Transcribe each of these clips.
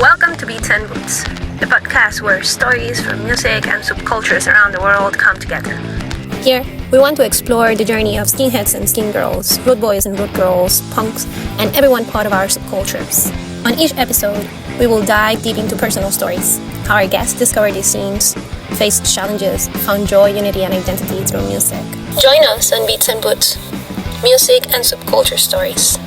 Welcome to Beats and Boots, the podcast where stories from music and subcultures around the world come together. Here, we want to explore the journey of skinheads and skin girls, road boys and road girls, punks, and everyone part of our subcultures. On each episode, we will dive deep into personal stories, how our guests discovered these scenes, faced challenges, found joy, unity, and identity through music. Join us on Beats and Boots, music and subculture stories.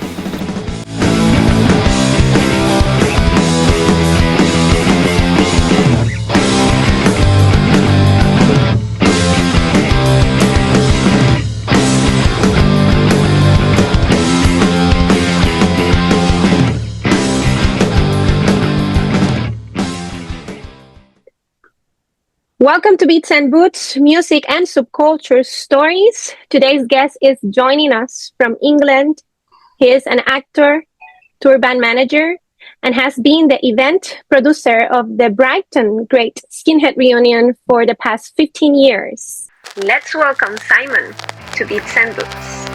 Welcome to Beats and Boots, music and subculture stories. Today's guest is joining us from England. He is an actor, tour band manager, and has been the event producer of the Brighton Great Skinhead Reunion for the past 15 years. Let's welcome Symond to Beats and Boots.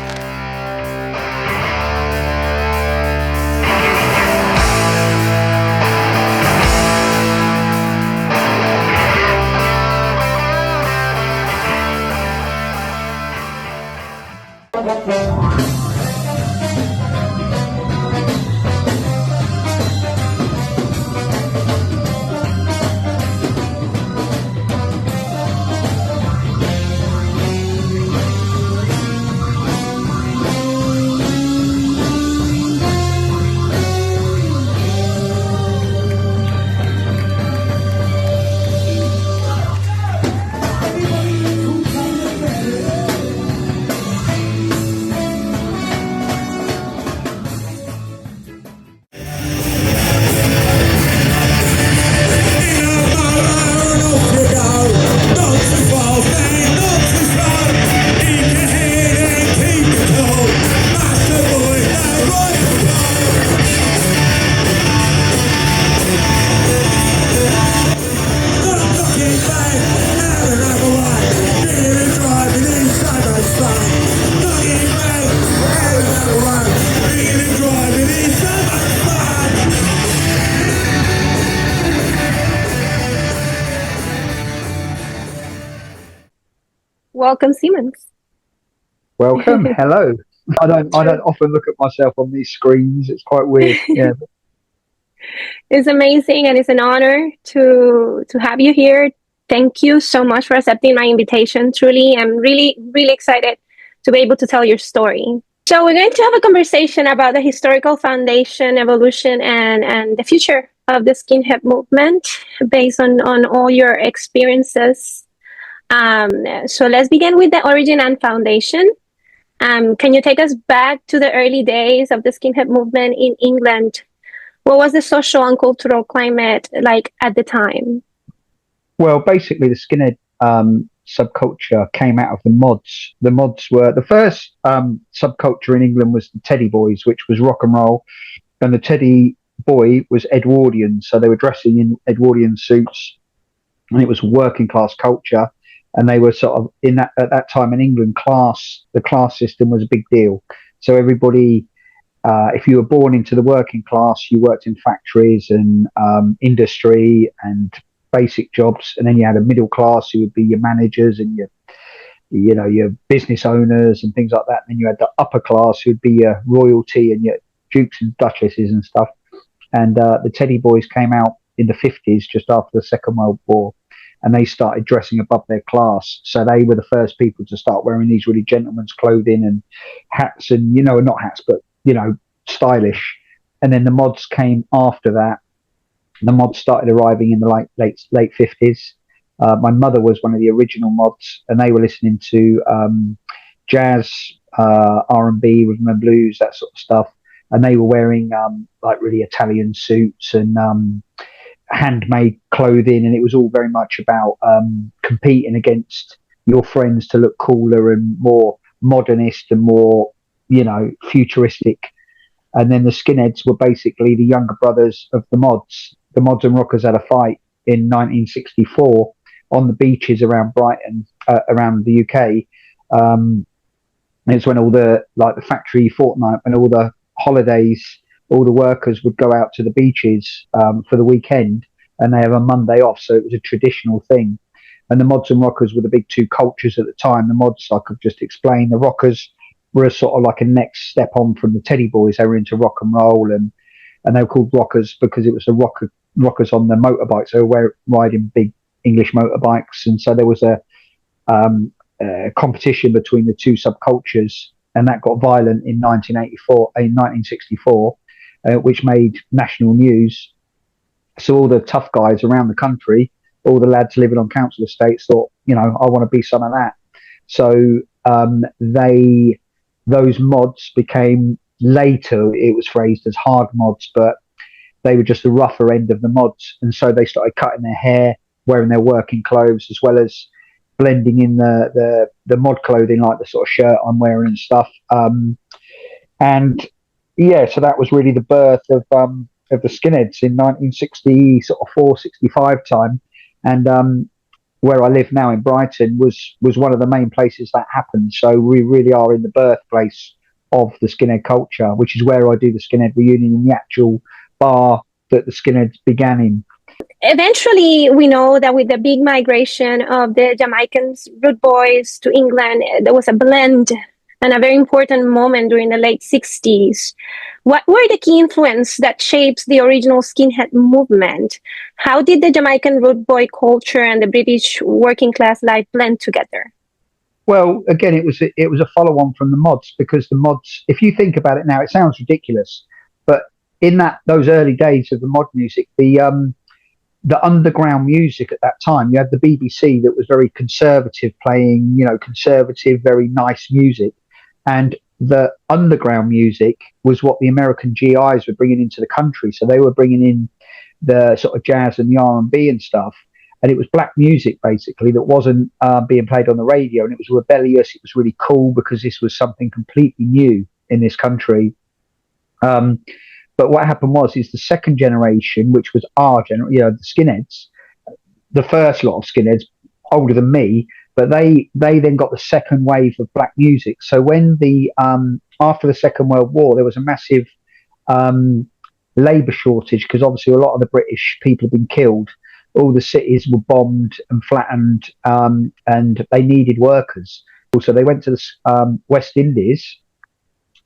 Welcome, Symond. Welcome. Hello. I don't often look at myself on these screens. It's quite weird. Yeah. It's amazing, and it's an honor to have you here. Thank you so much for accepting my invitation. Truly, I'm really excited to be able to tell your story. So we're going to have a conversation about the historical foundation, evolution, and the future of the skinhead movement based on all your experiences. So let's begin with the origin and foundation. Can you take us back to the early days of the skinhead movement in England? What was the social and cultural climate like at the time? Well, basically, the skinhead subculture came out of the mods. The mods were the first subculture in England was the Teddy Boys, which was rock and roll, and the Teddy Boy was Edwardian, so they were dressing in Edwardian suits, and it was working class culture. And they were sort of at that time in England, the class system was a big deal. So everybody, if you were born into the working class, you worked in factories and industry and basic jobs. And then you had a middle class who would be your managers and your business owners and things like that. And then you had the upper class who would be your royalty and your dukes and duchesses and stuff. And the Teddy Boys came out in the 50s, just after the Second World War. And they started dressing above their class. So they were the first people to start wearing these really gentleman's clothing and hats and, not hats, but, stylish. And then the mods came after that. The mods started arriving in the late 50s. My mother was one of the original mods, and they were listening to jazz, R&B, rhythm and blues, that sort of stuff. And they were wearing really Italian suits and handmade clothing, and it was all very much about competing against your friends to look cooler and more modernist and more futuristic. And then the skinheads were basically the younger brothers of the mods. The mods and rockers had a fight in 1964 on the beaches around Brighton, around the UK. It's when all the factory fortnight, when all the holidays all the workers would go out to the beaches for the weekend, and they have a Monday off. So it was a traditional thing. And the mods and rockers were the big two cultures at the time. The mods, I could just explain, the rockers were sort of like a next step on from the Teddy Boys. They were into rock and roll, and they were called rockers because it was the rockers on their motorbikes. They were riding big English motorbikes, and so there was a competition between the two subcultures, and that got violent in 1964, which made national news. So all the tough guys around the country, all the lads living on council estates, thought, I want to be some of that. So those mods became, later it was phrased as hard mods, but they were just the rougher end of the mods. And so they started cutting their hair, wearing their working clothes, as well as blending in the mod clothing, like the sort of shirt I'm wearing and stuff. And yeah, so that was really the birth of the skinheads in 1964, 65 time. And where I live now in Brighton was one of the main places that happened. So we really are in the birthplace of the skinhead culture, which is where I do the skinhead reunion, in the actual bar that the skinheads began in. Eventually, we know that with the big migration of the Jamaicans, root boys to England, there was a blend and a very important moment during the late 60s. What were the key influences that shaped the original skinhead movement? How did the Jamaican root boy culture and the British working class life blend together? Well, again, it was a follow-on from the mods, because the mods, if you think about it now, it sounds ridiculous, but in those early days of the mod music, the underground music at that time, you had the BBC that was very conservative, playing, conservative, very nice music. And the underground music was what the American GIs were bringing into the country. So they were bringing in the sort of jazz and the R&B and stuff. And it was black music, basically, that wasn't being played on the radio. And it was rebellious. It was really cool because this was something completely new in this country. But what happened is the second generation, which was our generation, the skinheads, the first lot of skinheads, older than me, but they then got the second wave of black music. So when after the Second World War, there was a massive labour shortage, because obviously a lot of the British people had been killed. All the cities were bombed and flattened, and they needed workers. Also, they went to the West Indies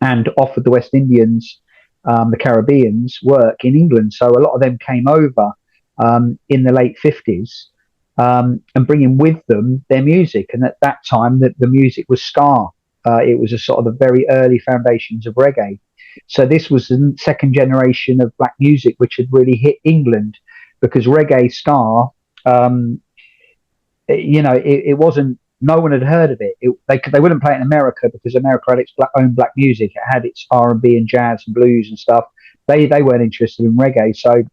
and offered the West Indians, the Caribbeans, work in England. So a lot of them came over in the late 50s, and bringing with them their music. And at that time, the music was ska. It was a sort of the very early foundations of reggae. So this was the second generation of black music, which had really hit England, because reggae, ska, it wasn't, no one had heard of it. They wouldn't play it in America because America had its own black music. It had its R&B and jazz and blues and stuff. They weren't interested in reggae. So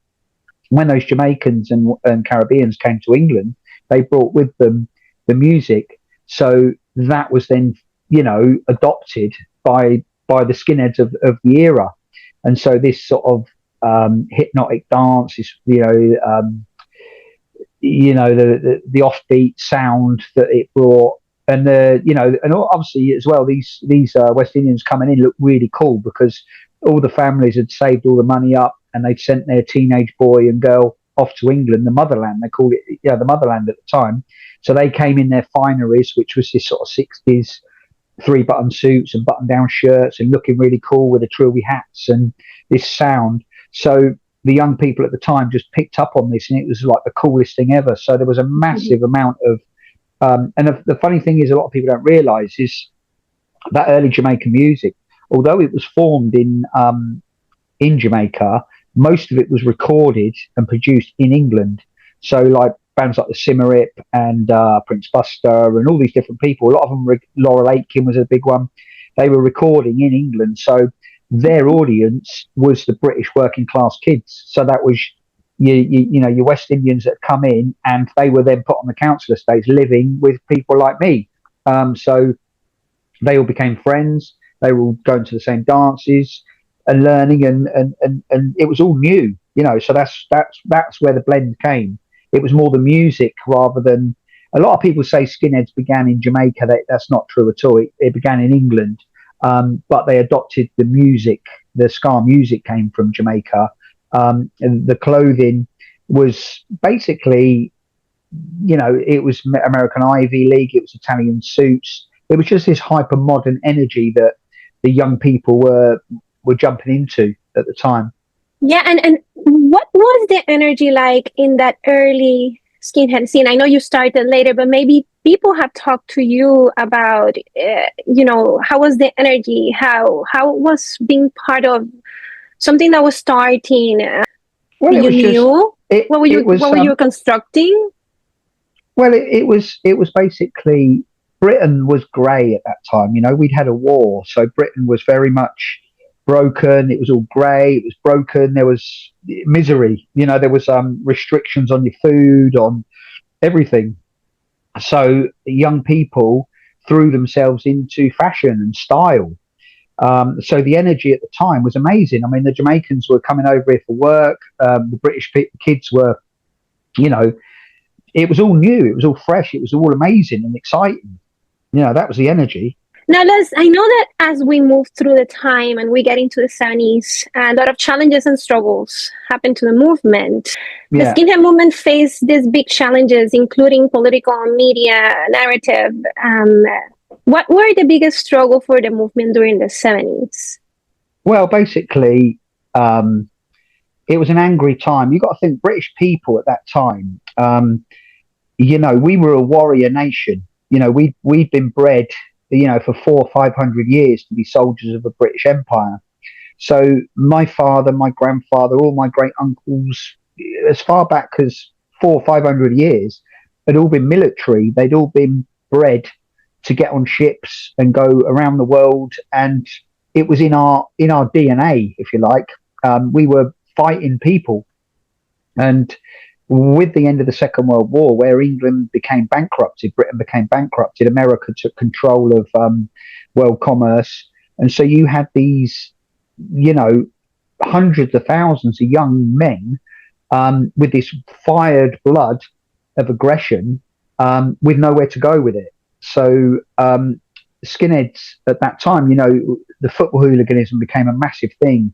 when those Jamaicans and Caribbeans came to England, they brought with them the music. So that was then, adopted by the skinheads of the era. And so this sort of hypnotic dance, this, the offbeat sound that it brought, and and obviously as well, these West Indians coming in looked really cool, because all the families had saved all the money up, and they'd sent their teenage boy and girl off to England, the motherland. They called it, the motherland at the time. So they came in their fineries, which was this sort of 60s 3-button suits and button-down shirts, and looking really cool with the trilby hats and this sound. So the young people at the time just picked up on this, and it was like the coolest thing ever. So there was a massive amount of, and the funny thing is, a lot of people don't realise is that early Jamaican music, although it was formed in Jamaica, most of it was recorded and produced in England. So like bands like the Symond Lawes and Prince Buster and all these different people, a lot of them, Laurel Aitken was a big one, they were recording in England. So their audience was the British working class kids. So that was your West Indians that come in, and they were then put on the council estates living with people like me. So they all became friends. They were all going to the same dances and learning, and it was all new, So that's where the blend came. It was more the music rather than. A lot of people say skinheads began in Jamaica. That's not true at all. It began in England, but they adopted the music the ska music came from Jamaica. And the clothing was basically, it was American Ivy League, it was Italian suits. It was just this hyper modern energy that the young people were jumping into at the time. Yeah, and what was the energy like in that early skinhead scene? I know you started later, but maybe people have talked to you about, how was the energy? How was being part of something that was starting? Well, it You was just knew it. It what was were you constructing? well, it was basically Britain was grey at that time. We'd had a war, so Britain was very much broken. It was all grey. It was broken. There was misery. There was restrictions on your food, on everything. So young people threw themselves into fashion and style. So the energy at the time was amazing. I mean, the Jamaicans were coming over here for work. The British kids were, you know, it was all new. It was all fresh. It was all amazing and exciting. That was the energy. Now, Les, I know that as we move through the time and we get into the 70s, a lot of challenges and struggles happen to the movement. The Yeah. skinhead movement faced these big challenges, including political and media narrative. What were the biggest struggle for the movement during the 70s? Well, basically, it was an angry time. You got to think British people at that time. We were a warrior nation. We'd been bred, for 400 or 500 years to be soldiers of the British Empire. So my father, my grandfather, all my great uncles, as far back as 400 or 500 years, had all been military. They'd all been bred to get on ships and go around the world, and it was in our DNA, if you like. We were fighting people, and with the end of the Second World War, where England became bankrupted, Britain became bankrupted, America took control of world commerce, and so you had these, hundreds of thousands of young men with this fired blood of aggression, with nowhere to go with it. So skinheads at that time, the football hooliganism became a massive thing.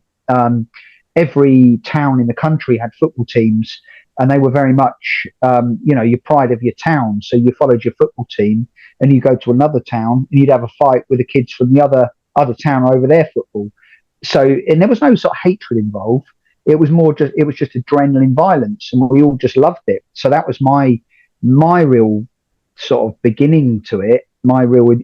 Every town in the country had football teams, and they were very much, your pride of your town. So you followed your football team, and you go to another town, and you'd have a fight with the kids from the other town over their football. So, and there was no sort of hatred involved. It was just adrenaline violence, and we all just loved it. So that was my real sort of beginning to it. My real,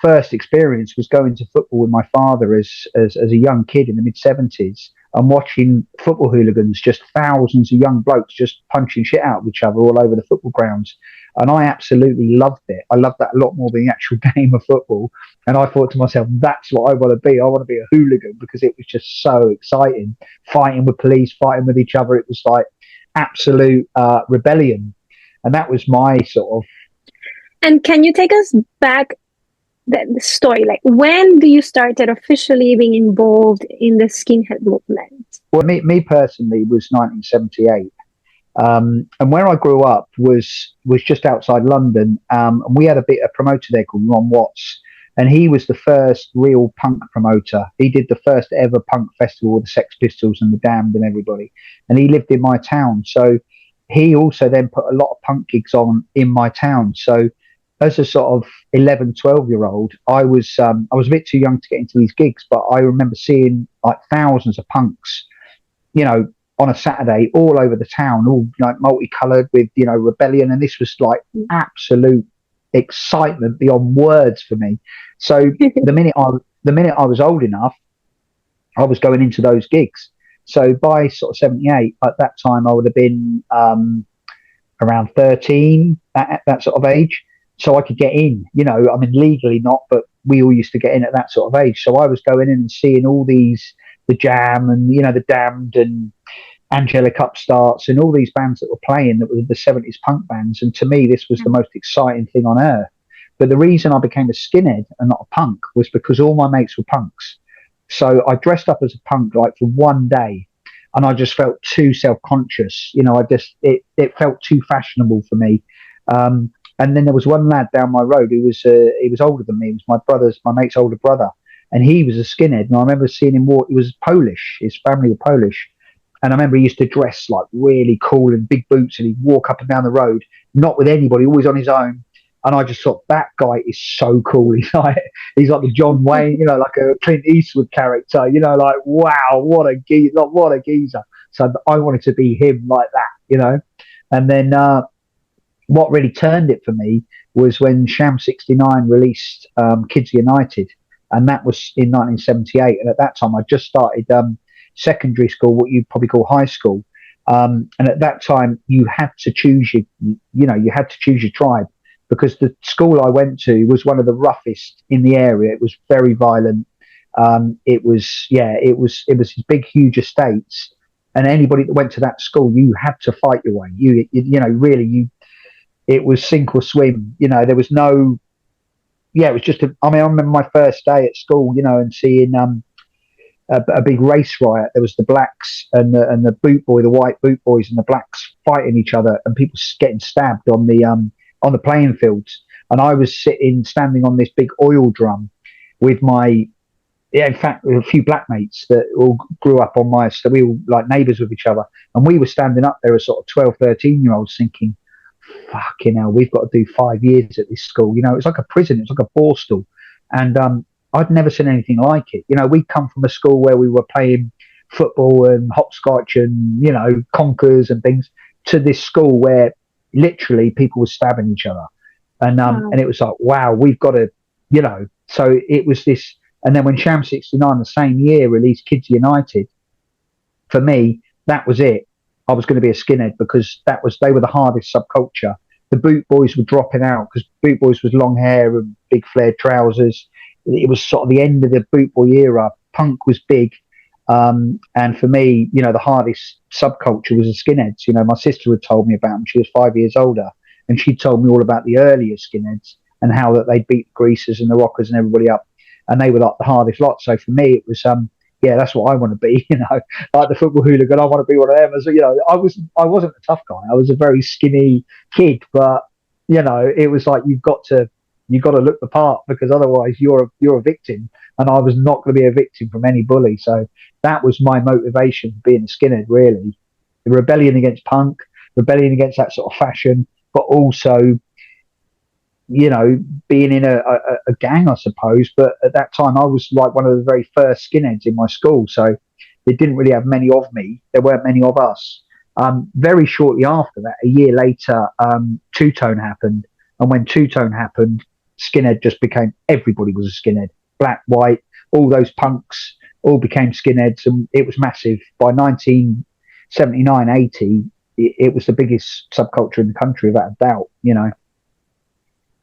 first experience was going to football with my father as a young kid in the mid-70s, and watching football hooligans, just thousands of young blokes just punching shit out of each other all over the football grounds. And I absolutely loved it. I loved that a lot more than the actual game of football. And I thought to myself, that's what I want to be. I want to be a hooligan, because it was just so exciting. Fighting with police, fighting with each other. It was like absolute rebellion. And that was my sort of... And can you take us back the story? Like, when do you started officially being involved in the skinhead movement? Well, me personally was 1978. And where I grew up was just outside London. And we had a promoter there called Ron Watts. And he was the first real punk promoter. He did the first ever punk festival with the Sex Pistols and the Damned and everybody. And he lived in my town. So he also then put a lot of punk gigs on in my town. So as a sort of 11, 12-year-old, I was a bit too young to get into these gigs, but I remember seeing like thousands of punks, on a Saturday all over the town, all like multicolored with, rebellion. And this was like absolute excitement beyond words for me. So the minute I was old enough, I was going into those gigs. So by sort of 78, at that time, I would have been around 13, at that sort of age. So I could get in, I mean, legally not, but we all used to get in at that sort of age. So I was going in and seeing all these, the Jam and, the Damned and Angelic Upstarts and all these bands that were playing that were the 70s punk bands. And to me, this was the most exciting thing on earth. But the reason I became a skinhead and not a punk was because all my mates were punks. So I dressed up as a punk like for one day, and I just felt too self-conscious. It felt too fashionable for me. And then there was one lad down my road who was he was older than me. He was my mate's older brother, and he was a skinhead. And I remember seeing him walk. He was Polish. His family were Polish, and I remember he used to dress like really cool and big boots, and he'd walk up and down the road, not with anybody, always on his own. And I just thought that guy is so cool. He's like the John Wayne, like a Clint Eastwood character. Like wow, what a geezer. So I wanted to be him like that. And then what really turned it for me was when Sham 69 released Kids United, and that was in 1978. And at that time, I just started secondary school, what you'd probably call high school. And at that time, you had to choose your tribe, because the school I went to was one of the roughest in the area. It was very violent. It was these big, huge estates, and anybody that went to that school, you had to fight your way. It was sink or swim. There was no. It was just. I remember my first day at school, and seeing a big race riot. There was the blacks and the white boot boys, and the blacks fighting each other, and people getting stabbed on the playing fields. And I was standing on this big oil drum with in fact, a few black mates that all grew up so we were like neighbours with each other. And we were standing up there as sort of 12, 13-year-olds thinking, fucking hell, we've got to do 5 years at this school. It's like a prison. It's like a borstal. And I'd never seen anything like it. We'd come from a school where we were playing football and hopscotch and, conkers and things, to this school where literally people were stabbing each other. And wow. And it was like, wow, we've got to, so it was this. And then when Sham 69 the same year released Kids United, for me, that was it. I was going to be a skinhead, because they were the hardest subculture. The boot boys were dropping out, because boot boys was long hair and big flared trousers. It was sort of the end of the boot boy era. Punk was big. And for me, the hardest subculture was the skinheads. My sister had told me about them. She was 5 years older, and she told me all about the earlier skinheads and how that they beat the greasers and the rockers and everybody up. And they were like the hardest lot. So for me, it was, that's what I want to be, like the football hooligan. I want to be one of them. As I wasn't a tough guy. I was a very skinny kid, but it was like you've got to look the part, because otherwise you're a victim. And I was not going to be a victim from any bully. So that was my motivation for being a skinhead, really. The rebellion against punk, rebellion against that sort of fashion, but also being in a gang, I suppose. But at that time, I was like one of the very first skinheads in my school. So they didn't really have many of me. There weren't many of us. Very shortly after that, a year later, Two-Tone happened. And when Two-Tone happened, skinhead just became, everybody was a skinhead. Black, white, all those punks all became skinheads. And it was massive. By 1979, 80, it was the biggest subculture in the country, without a doubt,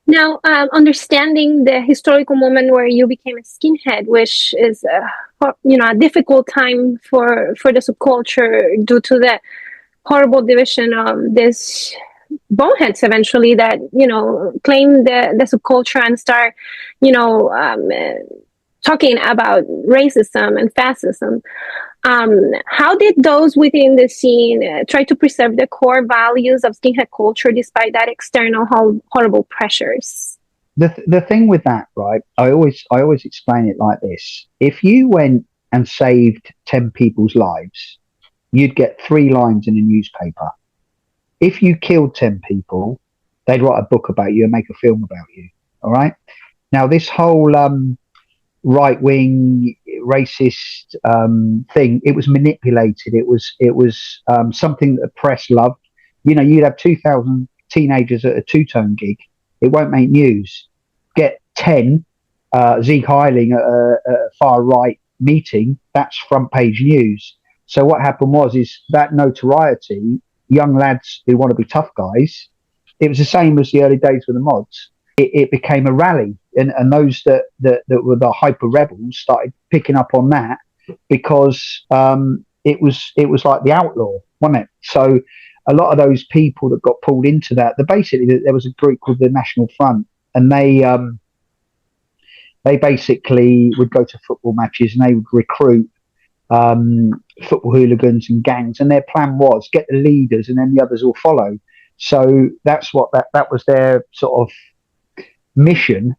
Now, understanding the historical moment where you became a skinhead, which is a difficult time for the subculture due to the horrible division of this boneheads eventually that claim the subculture and start talking about racism and fascism. How did those within the scene try to preserve the core values of skinhead culture despite that external horrible pressures? The thing with that, right? I always explain it like this: if you went and saved 10 people's lives, you'd get 3 lines in a newspaper. If you killed 10 people, they'd write a book about you and make a film about you. All right. Now, this whole right-wing racist thing, it was manipulated. It was something that the press loved. You'd have 2,000 teenagers at a Two-Tone gig. It won't make news. Get 10 Zeke Heiling at a far right meeting, that's front page news. So what happened is that notoriety, young lads who want to be tough guys, it was the same as the early days with the mods. It became a rally, and those that were the hyper rebels started picking up on that, because it was like the outlaw, wasn't it? So a lot of those people that got pulled into that, there was a group called the National Front, and they basically would go to football matches and they would recruit football hooligans and gangs, and their plan was get the leaders and then the others will follow. So that's what that was their sort of mission.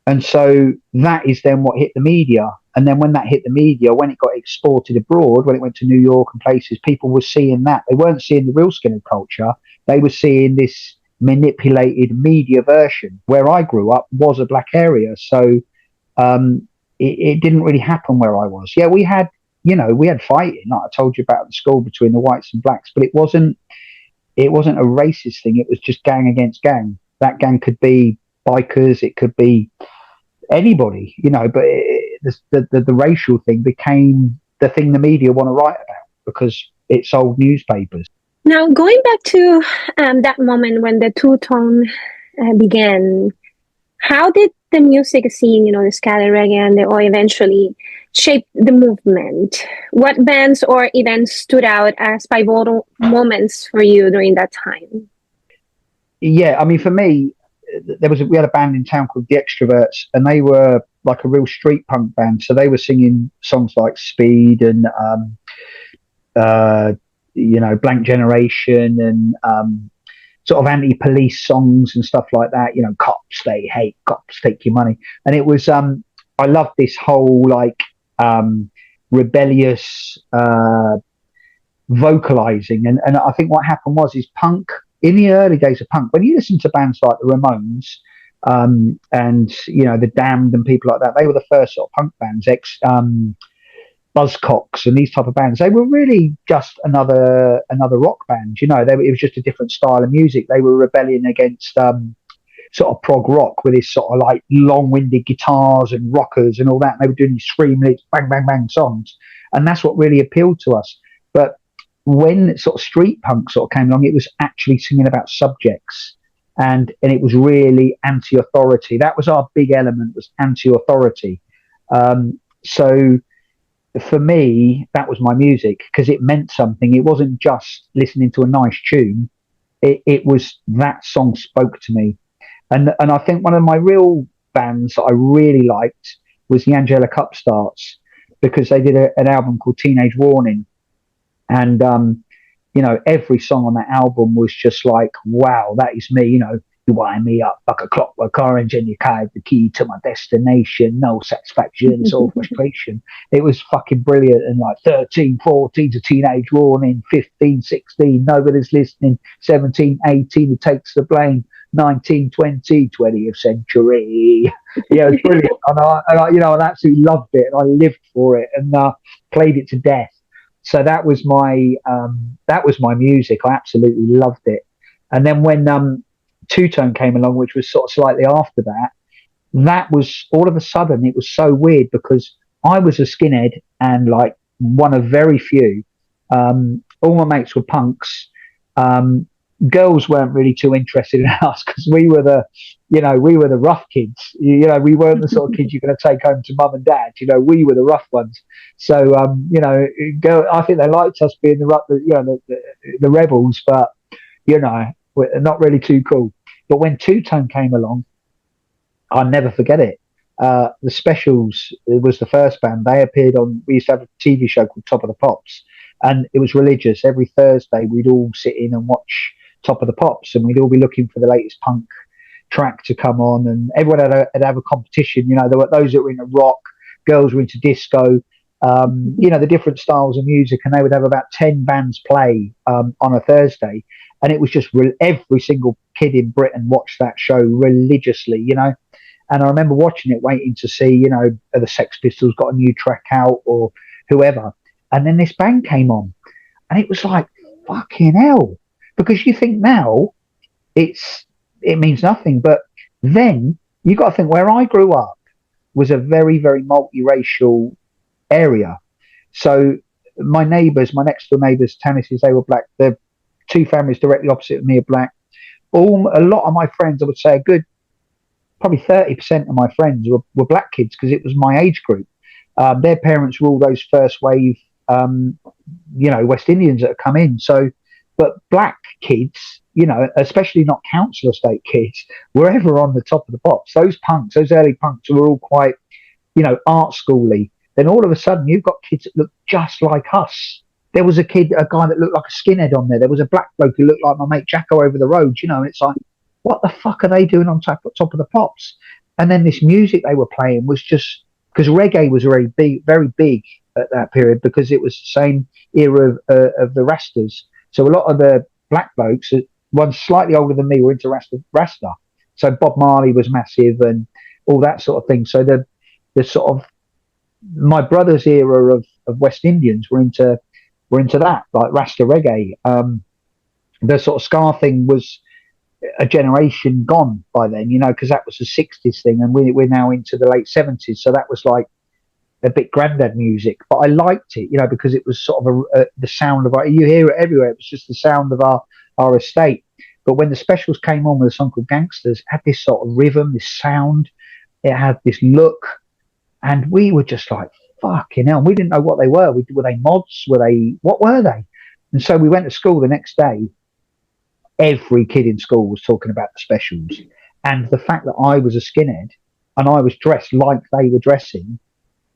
And so that is then what hit the media. And then when that hit the media, when it got exported abroad, when it went to New York and places, people were seeing that. They weren't seeing the real skinhead culture. They were seeing this manipulated media version. Where I grew up was a black area. So it didn't really happen where I was. Yeah, we had fighting, like I told you about at the school, between the whites and blacks, but it wasn't a racist thing. It was just gang against gang. That gang could be bikers, it could be anybody, but the racial thing became the thing the media want to write about because it sold newspapers. Now, going back to that moment when the two-tone began, how did the music scene, the ska, the reggae, and the oi eventually shape the movement? What bands or events stood out as pivotal moments for you during that time? Yeah, I mean, for me, we had a band in town called the Extroverts, and they were like a real street punk band. So they were singing songs like Speed and Blank Generation and sort of anti-police songs and stuff like that. Cops they hate, cops take your money, and it was I loved this whole like rebellious vocalizing, and I think what happened was punk in the early days of punk. When you listen to bands like the Ramones and the Damned and people like that, they were the first sort of punk bands. Buzzcocks and these type of bands, they were really just another rock band. It was just a different style of music. They were rebelling against sort of prog rock with this sort of like long-winded guitars and rockers and all that. And they were doing these scream, bang, bang, bang songs, and that's what really appealed to us. But when sort of street punk sort of came along, it was actually singing about subjects, and it was really anti-authority. That was our big element, was anti-authority. So for me, that was my music because it meant something. It wasn't just listening to a nice tune. It was that song spoke to me. And I think one of my real bands that I really liked was the Angelic Upstarts, because they did an album called Teenage Warning. And, every song on that album was just like, wow, that is me. You wind me up like a clockwork orange and you carried the key to my destination. No satisfaction, it's all frustration. It was fucking brilliant. And like 13, 14 to Teenage Warning, 15, 16, nobody's listening, 17, 18, it takes the blame, 19, 20, 20th century. Yeah, it was brilliant. And I absolutely loved it, and I lived for it, and played it to death. So that was my music. I absolutely loved it. And then when Two Tone came along, which was sort of slightly after that, that was all of a sudden, it was so weird because I was a skinhead and like one of very few. All my mates were punks. Girls weren't really too interested in us because we were the rough kids. We weren't the sort of kids you're going to take home to mum and dad. We were the rough ones. So I think they liked us being the rebels, but we're not really too cool. But when Two Tone came along, I'll never forget it. The Specials was the first band. They appeared on. We used to have a TV show called Top of the Pops, and it was religious. Every Thursday, we'd all sit in and watch Top of the Pops, and we'd all be looking for the latest punk track to come on, and everyone had have a competition. There were those that were into rock, girls were into disco, the different styles of music, and they would have about 10 bands play on a Thursday, and it was just every single kid in Britain watched that show religiously, and I remember watching it, waiting to see, the Sex Pistols got a new track out or whoever, and then this band came on, and it was like, fucking hell. Because you think now it means nothing, but then you got to think where I grew up was a very, very multiracial area. So my next door neighbours, Tannises, they were black. The two families directly opposite of me are black. A lot of my friends, I would say a good probably 30% of my friends were black kids because it was my age group. Their parents were all those first wave, West Indians that had come in. So, but black kids, especially not council estate kids, were ever on the top of the pops. Those early punks were all quite, art schooly. Then all of a sudden you've got kids that look just like us. There was a guy that looked like a skinhead on there. There was a black bloke who looked like my mate Jacko over the road, and it's like, what the fuck are they doing on top of the pops? and then this music they were playing was just, because reggae was very big at that period, because it was the same era of the Rastas. So a lot of the black blokes, one slightly older than me, were into Rasta. So Bob Marley was massive and all that sort of thing. So the sort of, my brother's era of West Indians were into that, like Rasta reggae. The sort of ska thing was a generation gone by then, you know, because that was the 60s thing, and we're now into the late 70s. So that was like a bit granddad music, but I liked it, you know, because it was sort of the sound of our, you hear it everywhere. It was just the sound of our estate. But when the specials came on with a song called Gangsters, it had this sort of rhythm, this sound, it had this look, and we were just like, fucking hell. We didn't know what they were. Were they mods? What were they? And so we went to school the next day. Every kid in school was talking about the specials. And the fact that I was a skinhead and I was dressed like they were dressing,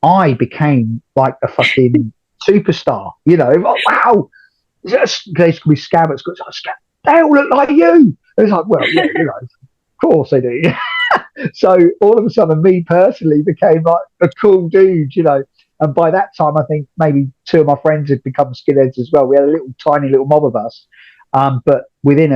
I became like a fucking superstar, you know. Like, wow, there's going to be scabbards. They all look like you. It's like, well, yeah, you know, of course they do. So all of a sudden, me personally became like a cool dude, you know. And by that time, I think maybe two of my friends had become skinheads as well. We had a tiny little mob of us. But within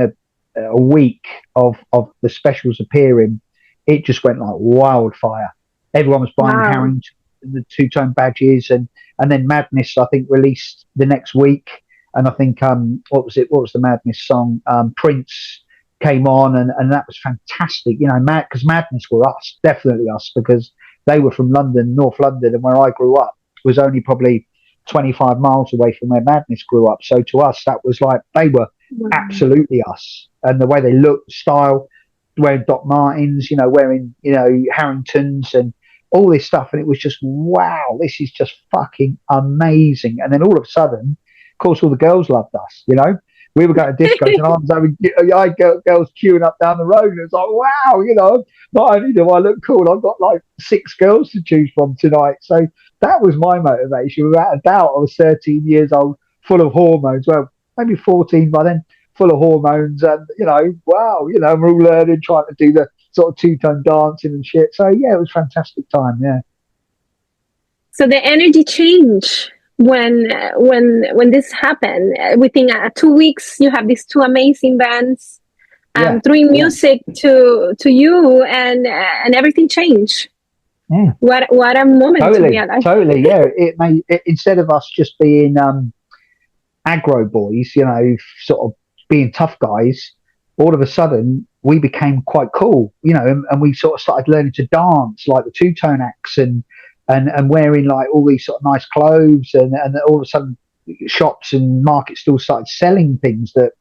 a week of the specials appearing, it just went like wildfire. Everyone was buying Harrington, the two-tone badges, and then Madness, I think, released the next week. And I think what was the Madness song? Prince came on, and that was fantastic. You know, because Madness were us, definitely us, because they were from London, North London, and where I grew up was only probably 25 miles away from where Madness grew up. So to us, that was like, they were absolutely us. And the way they looked, style, wearing Doc Martens, you know, wearing, you know, Harringtons and all this stuff. And it was just, wow, this is just fucking amazing. And then all of a sudden, of course, all the girls loved us, you know. We were going to discos and I had girls queuing up down the road, and it's like, wow, you know, not only do I look cool, I've got like 6 girls to choose from tonight. So that was my motivation. Without a doubt, I was 13 years old, full of hormones. Well, maybe 14 by then, full of hormones. And, you know, wow, you know, we're all learning, trying to do the sort of two-tone dancing and shit. So, yeah, it was a fantastic time, yeah. So the energy change when this happened, within 2 weeks, you have these two amazing bands doing music to you, and everything changed. Yeah. What a moment to realize. Totally, yeah. Instead of us just being aggro boys, you know, sort of being tough guys, all of a sudden we became quite cool, you know, and we sort of started learning to dance like the two-tone acts and wearing like all these sort of nice clothes, and all of a sudden shops and markets still started selling things that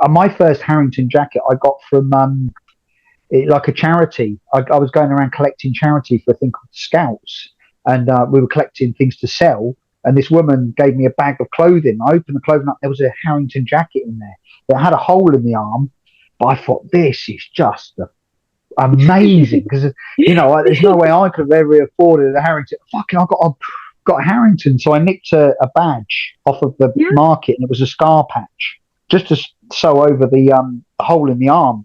my first Harrington jacket I got from like a charity. I was going around collecting charity for a thing called Scouts, and we were collecting things to sell. And this woman gave me a bag of clothing. I opened the clothing up. There was a Harrington jacket in there. It had a hole in the arm, but I thought, this is just amazing, because you know, there's no way I could have ever afforded a Harrington. Fucking, I got a Harrington, so I nicked a badge off of the market, and it was a scar patch just to sew over the hole in the arm.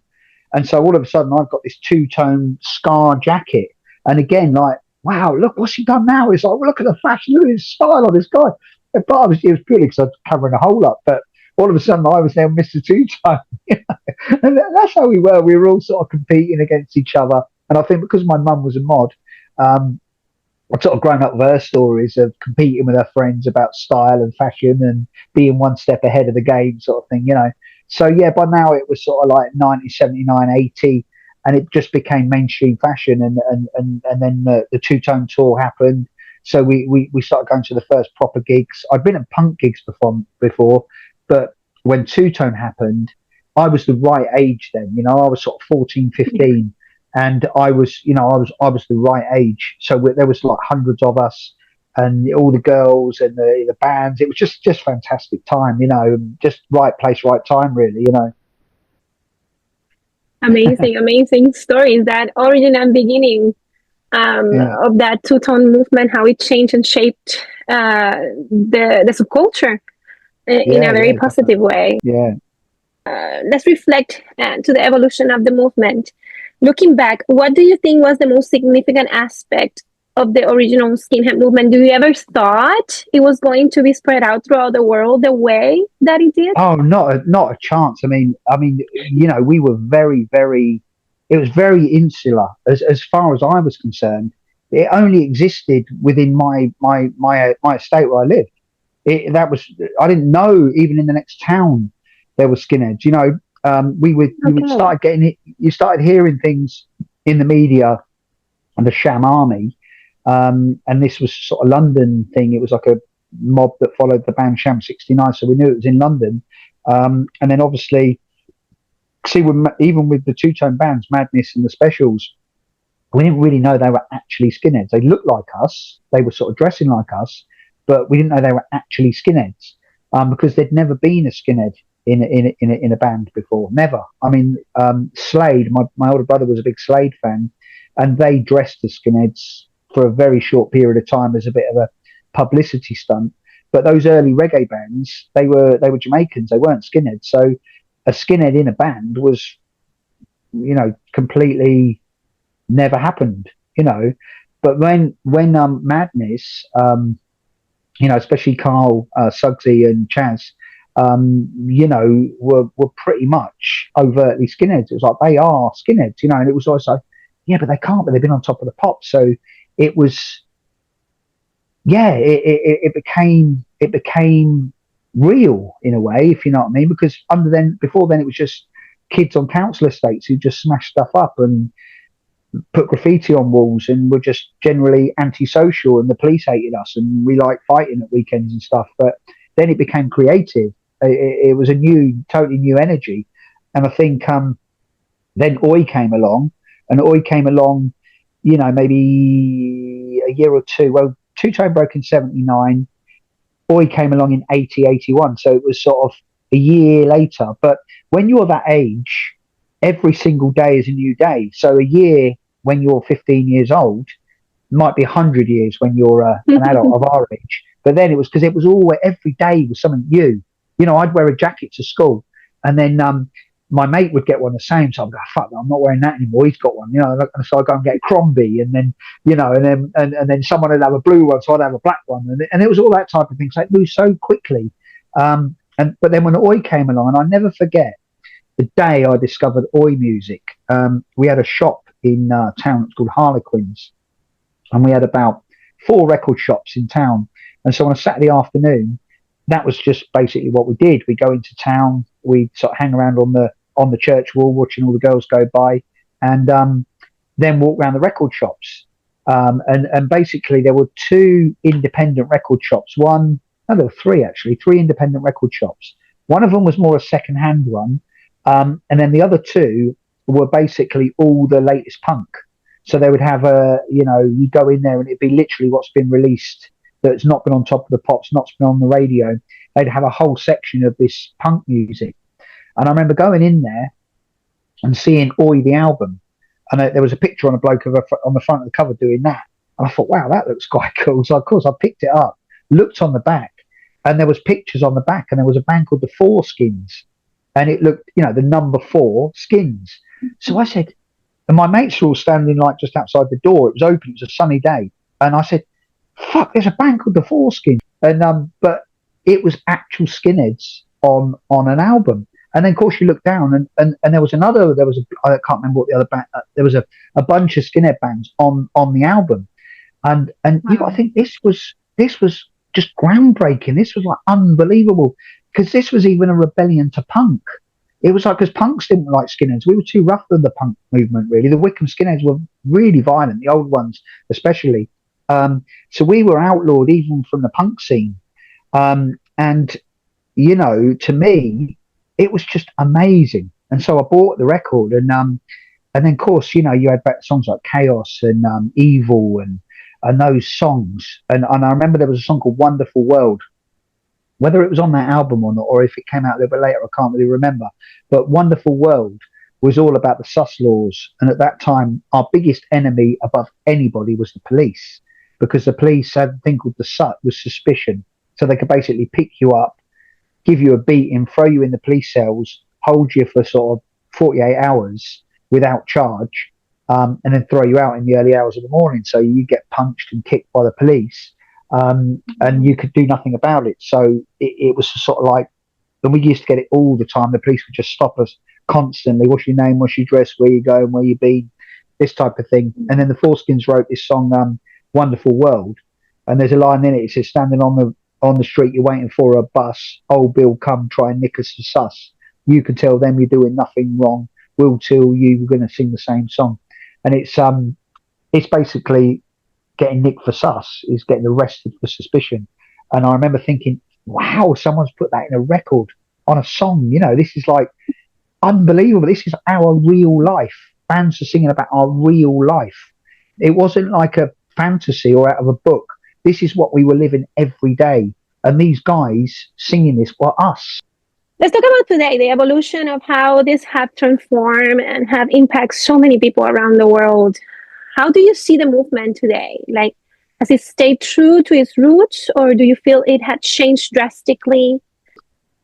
And so all of a sudden, I've got this two-tone scar jacket, and again, like, wow, look what's he done now. It's like, well, look at the fashion, look at his style on this guy. But obviously, it was purely because I was covering a hole up, but all of a sudden I was now Mr. Two-Tone. You know? And that's how we were. We were all sort of competing against each other. And I think because my mum was a mod, I've sort of grown up with her stories of competing with her friends about style and fashion and being one step ahead of the game, sort of thing, you know. So, yeah, by now it was sort of like 1979, 80, and it just became mainstream fashion. And then the two-tone tour happened. So we started going to the first proper gigs. I'd been at punk gigs before, but when two-tone happened, I was the right age then, you know. I was sort of 14, 15, and I was, you know, I was the right age. So there was like hundreds of us, and all the girls and the bands. It was just fantastic time, you know, just right place, right time, really, you know. Amazing stories. That origin and beginning of that two-tone movement, how it changed and shaped the subculture in a very positive way. Yeah. Let's reflect to the evolution of the movement. Looking back, what do you think was the most significant aspect of the original skinhead movement? Do you ever thought it was going to be spread out throughout the world the way that it did? Oh, not a chance. We were very, very. It was very insular as far as I was concerned. It only existed within my estate where I lived. I didn't know even in the next town there were skinheads. We would Okay. start getting it. You started hearing things in the media and the Sham Army, and this was sort of London thing. It was like a mob that followed the band Sham '69, so we knew it was in London. And then obviously, see, even with the two-tone bands, Madness and the Specials, we didn't really know they were actually skinheads. They looked like us, they were sort of dressing like us, but we didn't know they were actually skinheads because there'd never been a skinhead in a band before. Never. Slade, my older brother was a big Slade fan, and they dressed as skinheads for a very short period of time as a bit of a publicity stunt. But those early reggae bands, they were Jamaicans. They weren't skinheads. So a skinhead in a band was, completely never happened. But when Madness, especially Carl, Suggsy, and Chaz, were pretty much overtly skinheads. It was like they are skinheads, and it was always like, yeah, but they can't. But they've been on top of the pop, so it was, yeah, it became real in a way, if you know what I mean. Because before then, it was just kids on council estates who just smashed stuff up and put graffiti on walls and were just generally antisocial, and the police hated us, and we liked fighting at weekends and stuff. But then it became creative. It was a totally new energy, and I think then Oi came along, and Oi came along, maybe a year or two. Well, Two Tone broke in '79. Oi came along in 80, 81. So it was sort of a year later. But when you're that age, every single day is a new day. So a year when you're 15 years old might be 100 years when you're an adult of our age. But then it was because it was all every day was something new. I'd wear a jacket to school, and then my mate would get one the same. So I'm like, fuck, I'm not wearing that anymore. He's got one, so I go and get a Crombie, and then, and then someone would have a blue one, so I'd have a black one. And it was all that type of thing. So it moved so quickly. But then when Oi came along, and I never forget the day I discovered Oi music, we had a shop in town. It's called Harlequins, and we had about 4 record shops in town. And so on a Saturday afternoon, that was just basically what we did. We go into town, we sort of hang around on the church wall, watching all the girls go by, and then walk around the record shops. And basically, there were 2 independent record shops. There were 3 actually, 3 independent record shops. One of them was more a second-hand one, and then the other 2 were basically all the latest punk. So they would have you go in there and it'd be literally what's been released that's not been on top of the pops, not been on the radio. They'd have a whole section of this punk music. And I remember going in there and seeing Oi, the album. And there was a picture on a bloke on the front of the cover doing that. And I thought, wow, that looks quite cool. So of course I picked it up, looked on the back, and there was pictures on the back, and there was a band called the Four Skins. And it looked, the number 4 skins. So I said, and my mates were all standing like just outside the door. It was open. It was a sunny day. And I said, fuck, there's a band called the Four Skins. And, but it was actual skinheads on an album. And then of course you look down and I can't remember what the other band, there was a bunch of skinhead bands on the album. And wow. I think this was just groundbreaking. This was like unbelievable, because this was even a rebellion to punk. It was like, because punks didn't like skinheads. We were too rough for the punk movement, really. The Wickham skinheads were really violent, the old ones especially. So we were outlawed even from the punk scene. And, to me, it was just amazing. And so I bought the record, and then of course, you had songs like Chaos and Evil and those songs. And I remember there was a song called Wonderful World. Whether it was on that album or not, or if it came out a little bit later, I can't really remember. But Wonderful World was all about the sus laws. And at that time, our biggest enemy above anybody was the police, because the police had a thing called the SUT, was suspicion. So they could basically pick you up, give you a beating, throw you in the police cells, hold you for sort of 48 hours without charge, and then throw you out in the early hours of the morning. So you get punched and kicked by the police, and you could do nothing about it. So it was sort of like, and we used to get it all the time. The police would just stop us constantly. What's your name? What's your dress? Where you going? Where you been? This type of thing. And then the Foreskins wrote this song, "Wonderful World," and there's a line in it. It says, "Standing on the street, you're waiting for a bus. Old Bill come try and nick us for sus. You can tell them you're doing nothing wrong. We'll tell you we're going to sing the same song." And it's basically getting nicked for sus, is getting arrested for suspicion. And I remember thinking, wow, someone's put that in a record on a song. You know, this is like unbelievable. This is our real life. Bands are singing about our real life. It wasn't like a fantasy or out of a book. This is what we were living every day. And these guys singing this were us. Let's talk about today, the evolution of how this have transformed and have impacted so many people around the world. How do you see the movement today? Like, has it stayed true to its roots, or do you feel it had changed drastically?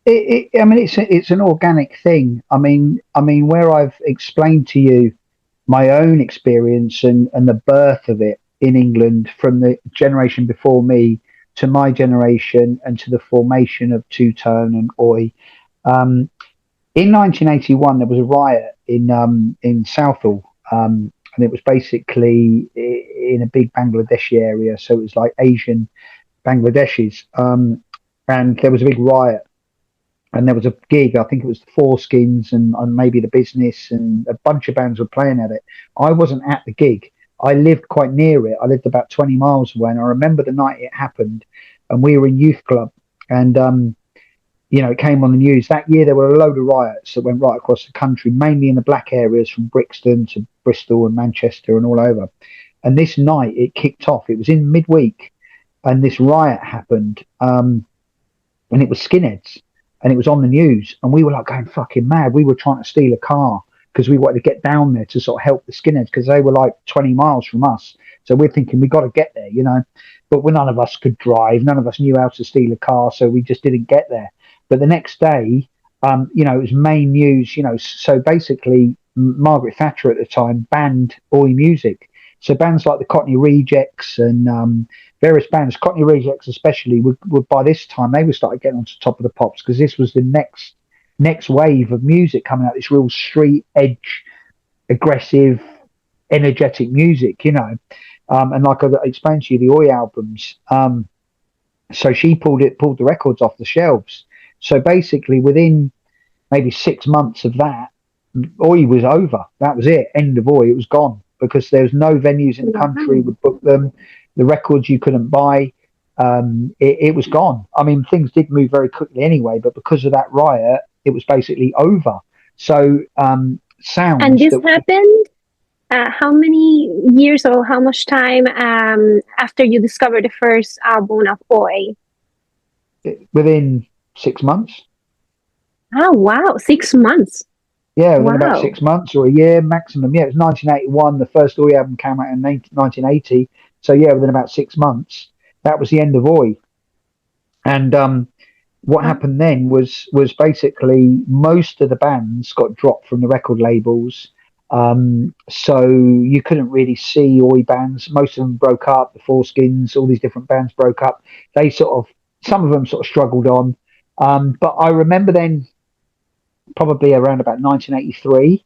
I mean, it's an organic thing. Where I've explained to you my own experience and the birth of it in England from the generation before me to my generation and to the formation of Two Tone and Oi. In 1981, there was a riot in Southall, and it was basically in a big Bangladeshi area. So it was like Asian Bangladeshis, and there was a big riot. And there was a gig, I think it was the Foreskins and maybe the Business, and a bunch of bands were playing at it. I wasn't at the gig. I lived quite near it. I lived about 20 miles away, and I remember the night it happened, and we were in youth club, and it came on the news. That year there were a load of riots that went right across the country, mainly in the black areas from Brixton to Bristol and Manchester and all over. And this night it kicked off. It was in midweek, and this riot happened, and it was skinheads. And it was on the news, and we were like going fucking mad. We were trying to steal a car because we wanted to get down there to sort of help the skinheads, because they were like 20 miles from us. So we're thinking we got to get there, but none of us could drive. None of us knew how to steal a car, so we just didn't get there. But the next day, it was main news, so basically Margaret Thatcher at the time banned Oi music. So bands like the Cockney Rejects and various bands, Cockney Rejects especially, would by this time they were starting getting onto top of the pops, because this was the next wave of music coming out. This real street edge, aggressive, energetic music, and like I explained to you, the Oi albums. So she pulled the records off the shelves. So basically, within maybe 6 months of that, Oi was over. That was it. End of Oi. It was gone, because there was no venues in the country would book them. The records you couldn't buy. It was gone. I mean, things did move very quickly anyway, but because of that riot, it was basically over. So sounds. And this happened how many years or how much time after you discovered the first album of Oi? Within 6 months. Oh, wow. 6 months. Yeah, within about 6 months or a year maximum. Yeah, it was 1981. The first Oi album came out in 1980. So yeah, within about 6 months, that was the end of Oi. And what happened then was basically most of the bands got dropped from the record labels. So you couldn't really see Oi bands. Most of them broke up. The Foreskins, all these different bands broke up. They some of them sort of struggled on. But I remember then, probably around about 1983,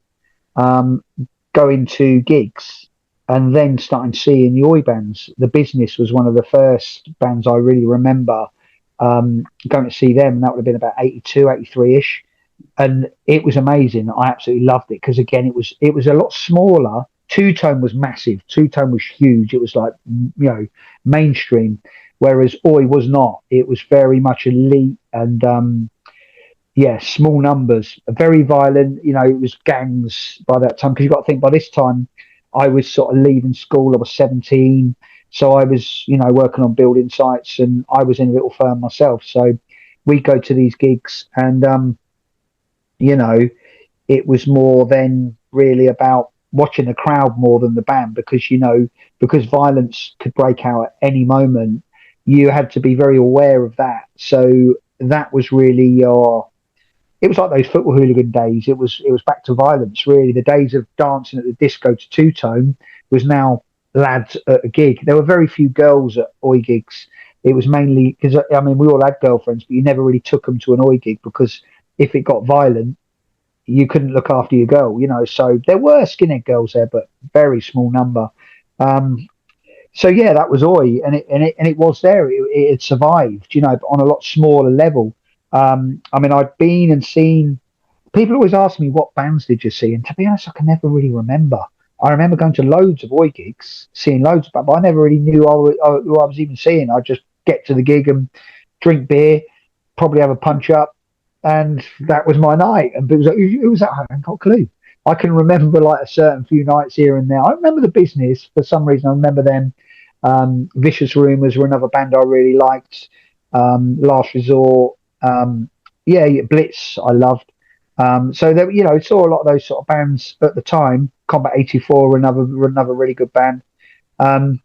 going to gigs and then starting seeing the Oi bands. The Business was one of the first bands I really remember going to see them, and that would have been about 82, 83-ish. And it was amazing. I absolutely loved it, because again, it was a lot smaller. Two Tone was massive. Two Tone was huge. It was like, mainstream, whereas Oi was not. It was very much elite and small numbers, very violent. It was gangs by that time, because you've got to think by this time I was sort of leaving school. I was 17, so I was working on building sites, and I was in a little firm myself. So we go to these gigs, and it was more then really about watching the crowd more than the band, because violence could break out at any moment. You had to be very aware of that. So that was really it was like those football hooligan days. It was back to violence, really. The days of dancing at the disco to two tone was now lads at a gig. There were very few girls at oi gigs. It was mainly because I mean we all had girlfriends, but you never really took them to an oi gig because if it got violent, you couldn't look after your girl, you know. So there were skinhead girls there, but very small number. Um, so yeah, that was oi, and it was there. It had survived, you know, but on a lot smaller level. I mean, I'd been and seen. People always ask me what bands did you see, and to be honest, I can never really remember. I remember going to loads of oi gigs, seeing loads of bands, but I never really knew who I was even seeing. I just get to the gig and drink beer, probably have a punch up, and that was my night. And it was like, who was that? I haven't got a clue. I can remember like a certain few nights here and there. I remember the Business for some reason. I remember them. Vicious Rumours were another band I really liked. Last Resort. Yeah, Blitz I loved. So there, you know, saw a lot of those sort of bands at the time. Combat 84 were another really good band. Um,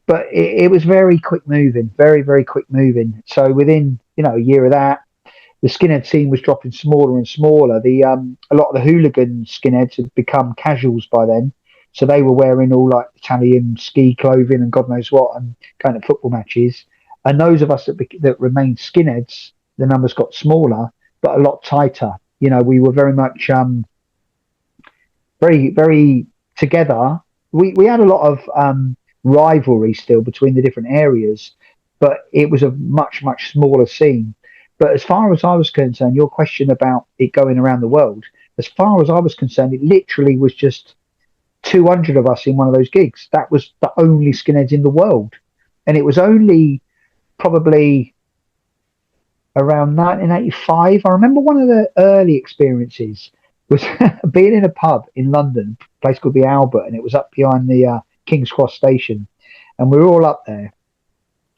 but it was very quick moving, very quick moving. So within a year of that, the skinhead scene was dropping smaller and smaller. The A lot of the hooligan skinheads had become casuals by then, so they were wearing all like Italian ski clothing and God knows what, and going to football matches. And those of us that remained skinheads, the numbers got smaller, but a lot tighter. You know, we were very much very together. We had a lot of rivalry still between the different areas, but it was a much smaller scene. But as far as I was concerned, your question about it going around the world, as far as I was concerned, it literally was just 200 of us in one of those gigs. That was the only skinheads in the world, and it was only probably around 1985. I remember one of the early experiences was being in a pub in London, a place called the Albert, and it was up behind the King's Cross station, and we were all up there,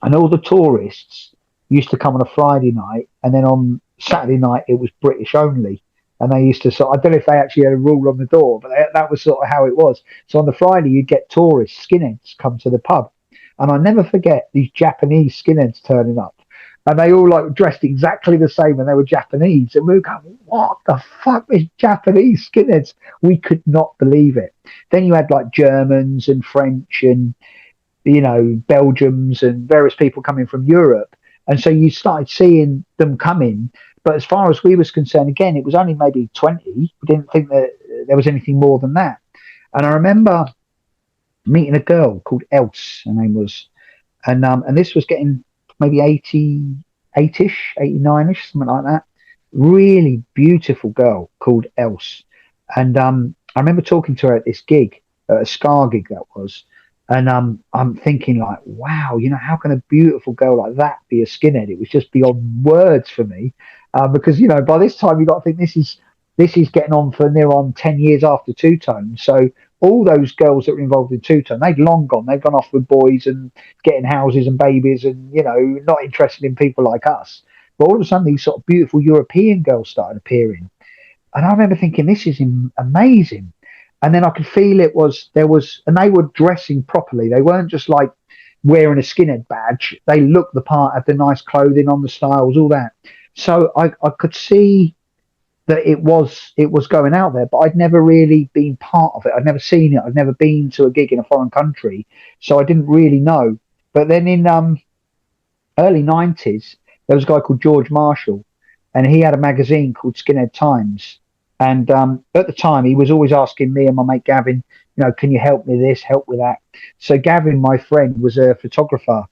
and all the tourists used to come on a Friday night, and then on Saturday night it was British only. And they used to I don't know if they actually had a rule on the door, but that was sort of how it was. So on the Friday you'd get tourists, skinheads, come to the pub, and I never forget these Japanese skinheads turning up, and they all like dressed exactly the same, and they were Japanese, and we were going, "What the fuck is Japanese skinheads?" We could not believe it. Then you had like Germans and French and Belgians and various people coming from Europe, and so you started seeing them coming. But as far as we was concerned, again, it was only maybe 20. We didn't think that there was anything more than that. And I remember meeting a girl called Else, her name was, and this was getting maybe 88ish, 89ish, something like that. Really beautiful girl called Else. And I remember talking to her at this gig, a Scar gig that was. And I'm thinking like, wow, how can a beautiful girl like that be a skinhead? It was just beyond words for me, because by this time you got to think this is getting on for near on 10 years after Two Tone. So all those girls that were involved in Two Tone, they'd long gone. They've gone off with boys and getting houses and babies, and not interested in people like us. But all of a sudden, these sort of beautiful European girls started appearing, and I remember thinking, this is amazing. And then I could feel and they were dressing properly. They weren't just like wearing a skinhead badge. They looked the part, had the nice clothing on, the styles, all that. So I could see that it was going out there, but I'd never really been part of it. I'd never seen it. I'd never been to a gig in a foreign country, so I didn't really know. But then in early 90s, there was a guy called George Marshall, and he had a magazine called Skinhead Times. And at the time, he was always asking me and my mate Gavin, can you help me this, help with that? So Gavin, my friend, was a photographer.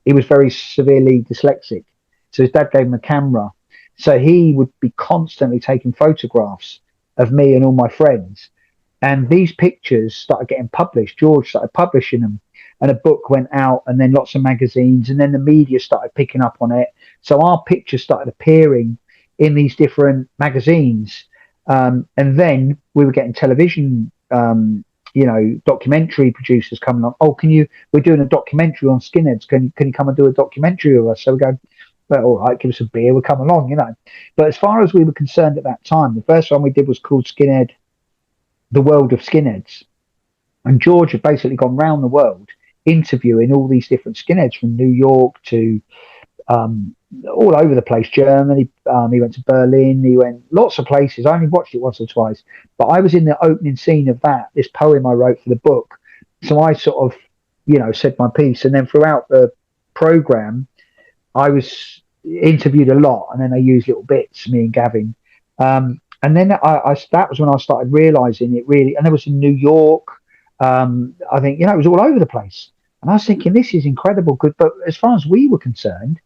He was very severely dyslexic, so his dad gave him a camera. So he would be constantly taking photographs of me and all my friends. And these pictures started getting published. George started publishing them, and a book went out, and then lots of magazines, and then the media started picking up on it. So our pictures started appearing in these different magazines. And then we were getting television, documentary producers coming on. Oh, we're doing a documentary on skinheads. Can you come and do a documentary with us? So we go, well, all right, give us a beer, we'll come along, But as far as we were concerned at that time, the first one we did was called Skinhead, The World of Skinheads. And George had basically gone round the world interviewing all these different skinheads from New York to all over the place. Germany, he went to Berlin, he went lots of places. I only watched it once or twice, but I was in the opening scene of this poem I wrote for the book. So I sort of, said my piece, and then throughout the program, I was interviewed a lot, and then they used little bits, me and Gavin. And then that was when I started realizing it really, and it was in New York. I think, it was all over the place. And I was thinking, this is incredible good. But as far as we were concerned,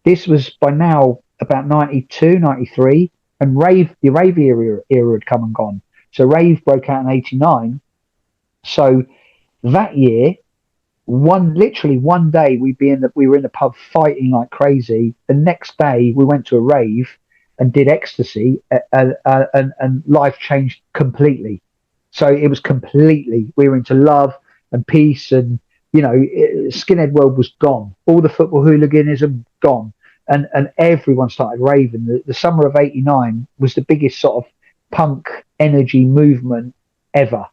this was by now about 92, 93, and the rave era had come and gone. So rave broke out in 89. So that year, literally one day we were in the pub fighting like crazy. The next day we went to a rave and did ecstasy, and life changed completely. So it was completely, we were into love and peace, and skinhead world was gone. All the football hooliganism gone, and everyone started raving. The summer of '89 was the biggest sort of punk energy movement ever.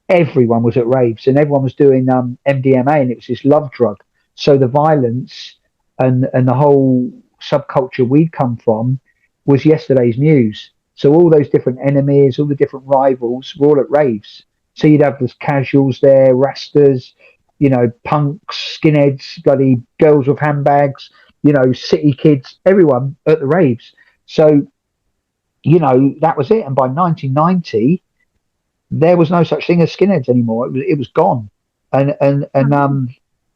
Everyone was at raves, and everyone was doing MDMA, and it was this love drug. So the violence and the whole subculture we'd come from was yesterday's news. So all those different enemies, all the different rivals were all at raves. So you'd have the casuals there, rastas, punks, skinheads, bloody girls with handbags, city kids, everyone at the raves. So, that was it. And by 1990, there was no such thing as skinheads anymore. It was gone. And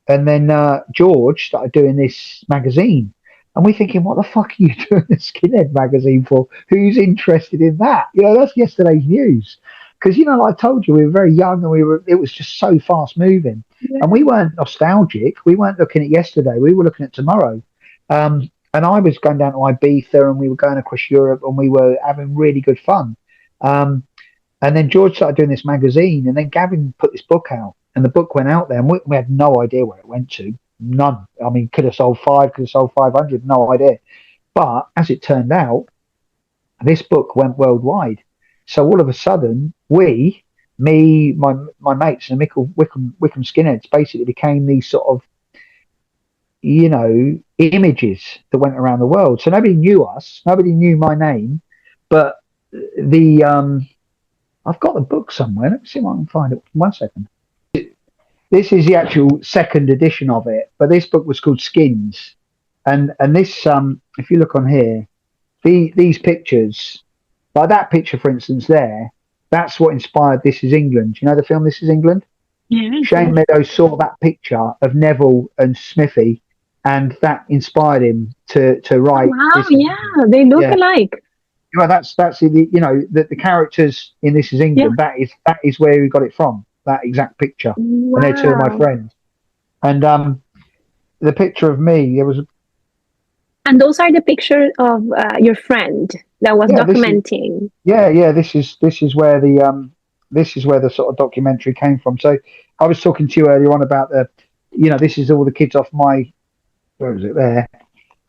then George started doing this magazine, and we're thinking, what the fuck are you doing a skinhead magazine for? Who's interested in that? That's yesterday's news. Because like I told you, we were very young, and it was just so fast moving, and we weren't nostalgic. We weren't looking at yesterday. We were looking at tomorrow. And I was going down to Ibiza, and we were going across Europe, and we were having really good fun. And then George started doing this magazine, and then Gavin put this book out, and the book went out there, and we had no idea where it went to. None. I mean, could have sold 500, no idea. But as it turned out, this book went worldwide. So all of a sudden, me, my mates, and Wickham skinheads basically became these sort of, images that went around the world. So nobody knew us, nobody knew my name, but I've got the book somewhere. Let me see if I can find it. 1 second. This is the actual second edition of it, but this book was called Skins, and this if you look on here, these pictures, like that picture for instance, that's what inspired This Is England. You know the film This Is England? Yeah. Shane Meadows saw that picture of Neville and Smithy, and that inspired him to write. Wow, yeah, they look alike. That's the characters in This Is England. That is where we got it from. That exact picture. Wow. And they're two of my friends. And the picture of me, it was. And those are the pictures of your friend that was documenting. This is where the sort of documentary came from. So I was talking to you earlier on about this is all the kids off my. Where is it there?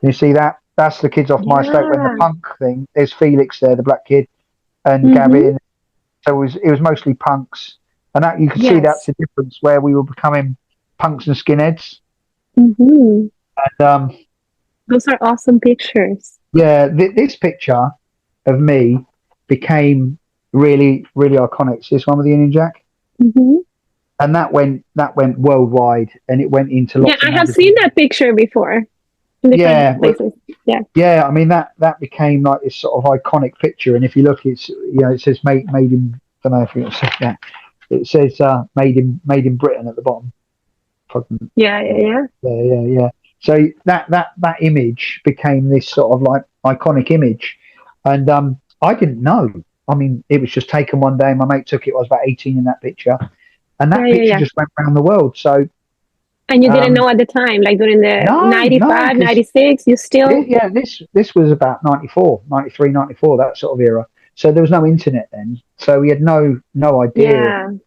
Can you see that? That's the kids off my estate. When the punk thing, there's Felix there, the black kid, and Gavin. So it was mostly punks. And that you can see that's the difference where we were becoming punks and skinheads. Mm-hmm. And those are awesome pictures. Yeah, this picture of me became really, really iconic. See this one with the Union Jack? Mm-hmm. And that went worldwide, and it went into lots. Yeah, I have seen that picture before. Places. I mean that became like this sort of iconic picture. And if you look, it says made in. I don't know if you can see that. It says made in Britain at the bottom. Yeah. So that image became this sort of like iconic image, and I didn't know. I mean, it was just taken one day. My mate took it. I was about 18 in that picture, and that picture just went around the world. So. And you didn't know at the time, like during the 95, 96, you still. This was about 94, 93, 94, that sort of era. So there was no internet then. So we had no idea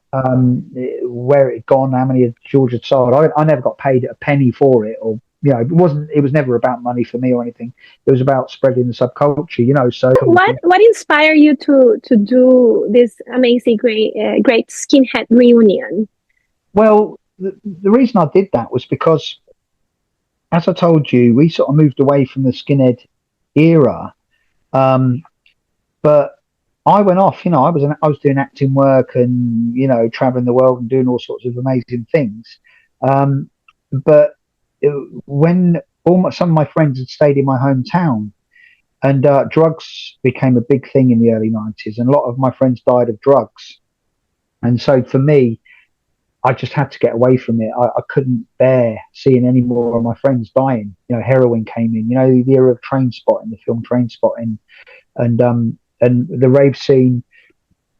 where it had gone, how many George had sold. I never got paid a penny for it, or it was never about money for me or anything. It was about spreading the subculture, so what inspired you to do this amazing great skinhead reunion? Well, the reason I did that was because as I told you, we sort of moved away from the skinhead era. Um, but I went off, I was doing acting work and, traveling the world and doing all sorts of amazing things. Um, but when some of my friends had stayed in my hometown, and drugs became a big thing in the early 90s, and a lot of my friends died of drugs. And so for me, I just had to get away from it. I couldn't bear seeing any more of my friends dying. Heroin came in. The era of Train Spotting, the film Train Spotting, and the rave scene.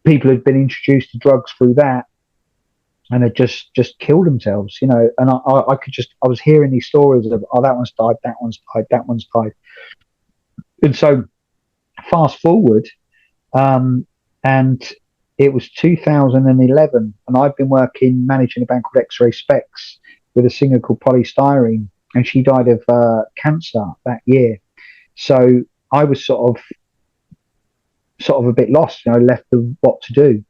People had been introduced to drugs through that, and had just killed themselves. And I could I was hearing these stories of, oh, that one's died, that one's died, that one's died. And so fast forward, um, and it was 2011, and I've been managing a band called X-Ray Specs with a singer called Polystyrene, and she died of cancer that year. So I was sort of a bit lost, left of what to do.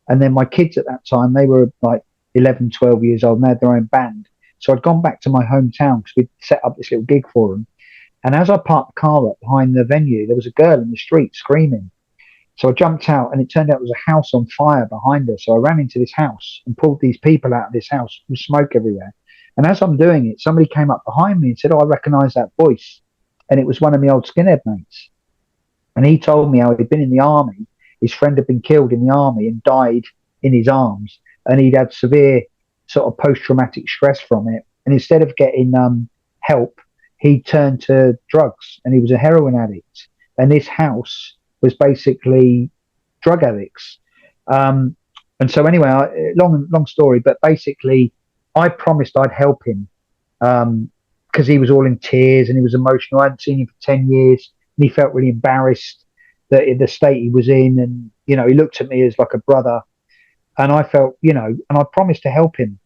And then my kids at that time, they were like 11, 12 years old, and they had their own band. So I'd gone back to my hometown because we'd set up this little gig for them. And as I parked the car up behind the venue, there was a girl in the street screaming. So I jumped out, and it turned out there was a house on fire behind her. So I ran into this house and pulled these people out of this house with smoke everywhere. And as I'm doing it, somebody came up behind me and said, "Oh, I recognise that voice." And it was one of my old skinhead mates. And he told me how he'd been in the army. His friend had been killed in the army and died in his arms. And he'd had severe sort of post-traumatic stress from it. And instead of getting help, he turned to drugs, and he was a heroin addict. And this house was basically drug addicts. And so anyway, long story, but basically I promised I'd help him because he was all in tears and he was emotional. I hadn't seen him for 10 years, and he felt really embarrassed that in the state he was in. And, he looked at me as like a brother, and I felt, and I promised to help him.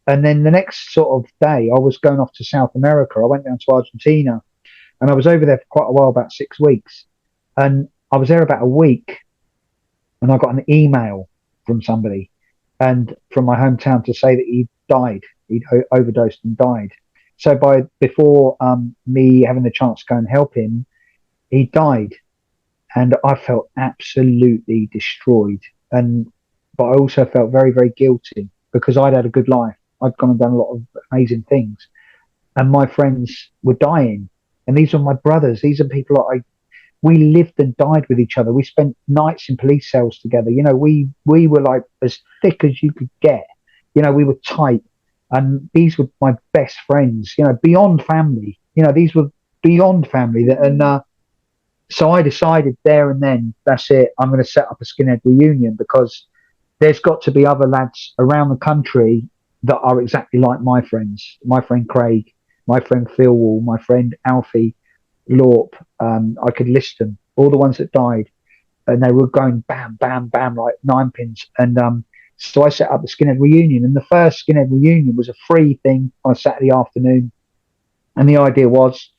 And then the next sort of day, I was going off to South America. I went down to Argentina, and I was over there for quite a while, about 6 weeks. And I was there about a week, and I got an email from somebody and from my hometown to say that he died. He'd overdosed and died. So before me having the chance to go and help him, he died, and I felt absolutely destroyed. But I also felt very, very guilty because I'd had a good life. I'd gone and done a lot of amazing things, and my friends were dying. And these were my brothers. These are people that we lived and died with each other. We spent nights in police cells together. We were like as thick as you could get. We were tight, and these were my best friends. Beyond family. These were beyond family. So I decided there and then, that's it. I'm going to set up a skinhead reunion because there's got to be other lads around the country that are exactly like my friends. My friend Craig, my friend Phil Wall, my friend Alfie Lorp. I could list them, all the ones that died, and they were going bam, bam, bam like nine pins. And so I set up the Skinhead Reunion, and the first Skinhead Reunion was a free thing on a Saturday afternoon. And the idea was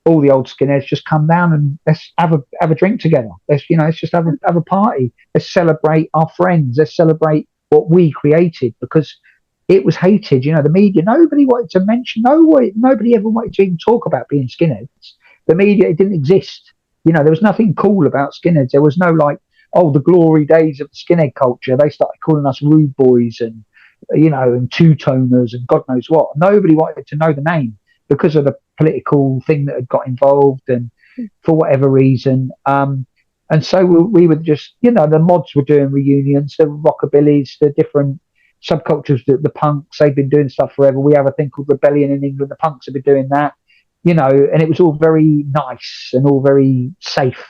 all the old skinheads just come down and let's have a drink together. Let's just have a party. Let's celebrate our friends. Let's celebrate what we created, because it was hated. The media, nobody wanted to mention, nobody ever wanted to even talk about being skinheads. The media, it didn't exist. There was nothing cool about skinheads. There was no like, oh, the glory days of the skinhead culture. They started calling us rude boys and, and two-toners and God knows what. Nobody wanted to know the name because of the political thing that had got involved and for whatever reason. And so we were just, the mods were doing reunions, the rockabillys, the different subcultures, the punks, they've been doing stuff forever. We have a thing called Rebellion in England. The punks have been doing that, and it was all very nice and all very safe.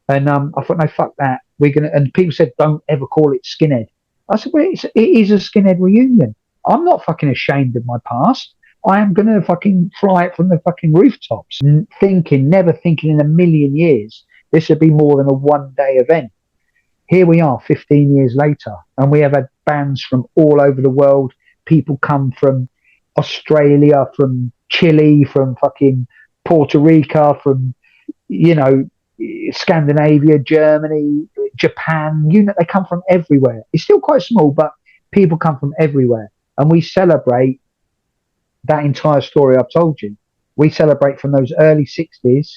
And I thought, no, fuck that. And people said, don't ever call it skinhead. I said, well, it is a skinhead reunion. I'm not fucking ashamed of my past. I am going to fucking fly it from the fucking rooftops. Never thinking in a million years this would be more than a one-day event. Here we are 15 years later, and we have had bands from all over the world. People come from Australia, from Chile, from fucking Puerto Rico, from, Scandinavia, Germany, Japan. They come from everywhere. It's still quite small, but people come from everywhere. And we celebrate that entire story I've told you. We celebrate from those early 60s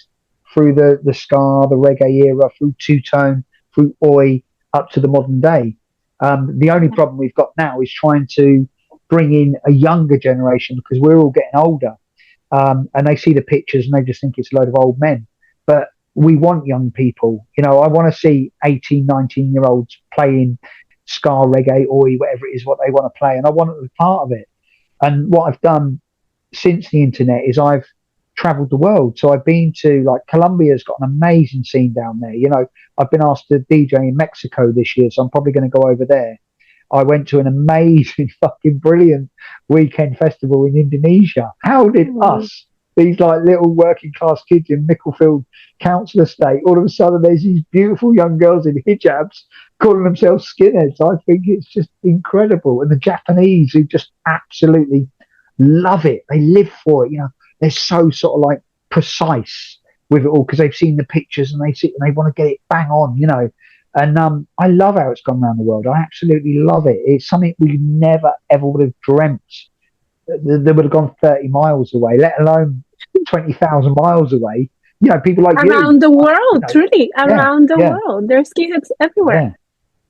through the ska, the reggae era, through two-tone, through oi, up to the modern day. The only problem we've got now is trying to bring in a younger generation because we're all getting older. And they see the pictures and they just think it's a load of old men. But we want young people. You know, I want to see 18, 19-year-olds playing ska, reggae, oi, whatever it is, what they want to play. And I want to be part of it. And what I've done since the internet is I've traveled the world. So I've been to, like, Colombia's got an amazing scene down there. You know, I've been asked to DJ in Mexico this year, so I'm probably going to go over there. I went to an amazing, fucking brilliant weekend festival in Indonesia. How did us, these like little working class kids in Micklefield Council Estate, all of a sudden there's these beautiful young girls in hijabs calling themselves skinheads? I think it's just incredible. And the Japanese who just absolutely love it. They live for it. You know, they're so sort of like precise with it all because they've seen the pictures and they see and they want to get it bang on, you know. And I love how it's gone around the world. I absolutely love it. It's something we never ever would have dreamt they would have gone 30 miles away, let alone 20,000 miles away. You know, people like around the world, you know, truly around the world. There's skinheads everywhere.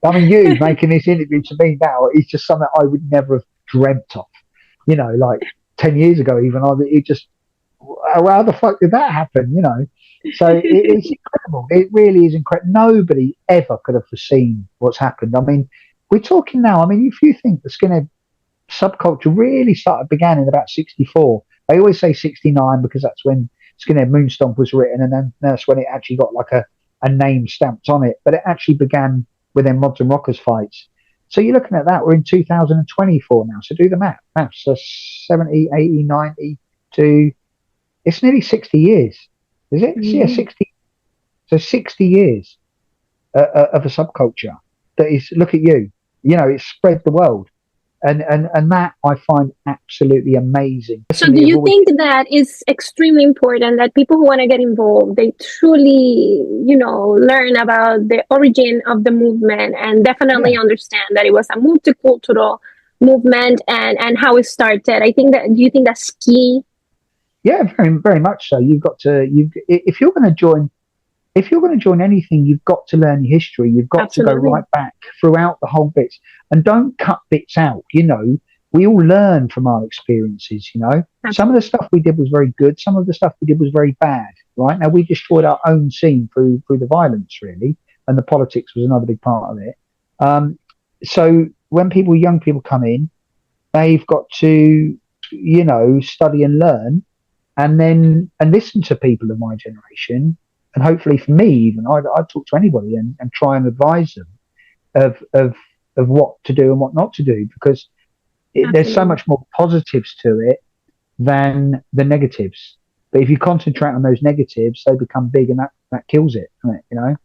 Yeah. I mean, you making this interview to me now is just something I would never have dreamt of. You know, like 10 years ago, even it just, how the fuck did that happen? You know, so it's incredible. It really is incredible. Nobody ever could have foreseen what's happened. I mean, we're talking now. I mean, if you think the skinhead subculture really began in about 64. They always say 69 because that's when Skinhead Moonstomp was written, and then that's when it actually got like a name stamped on it. But it actually began with their Mods and Rockers fights. So you're looking at that. We're in 2024 now. So do the math. So 70, 80, 90 to... It's nearly 60 years. Is it? Yeah, 60. So 60 years of a subculture that is, look at you. You know, it's spread the world. And that I find absolutely amazing. So do you think that is extremely important that people who want to get involved, they truly, you know, learn about the origin of the movement and definitely understand that it was a multicultural movement and how it started? Do you think that's key? Yeah, very, very much so. If you're going to join anything, you've got to learn history. You've got to go right back throughout the whole bits and don't cut bits out. You know, we all learn from our experiences, you know. Absolutely. Some of the stuff we did was very good. Some of the stuff we did was very bad, right? Now, we destroyed our own scene through the violence, really, and the politics was another big part of it. So when young people come in, they've got to, you know, study and learn and listen to people of my generation. And hopefully for me, even I'd talk to anybody and try and advise them of what to do and what not to do, because there's so much more positives to it than the negatives. But if you concentrate on those negatives, they become big, and that kills it, you know.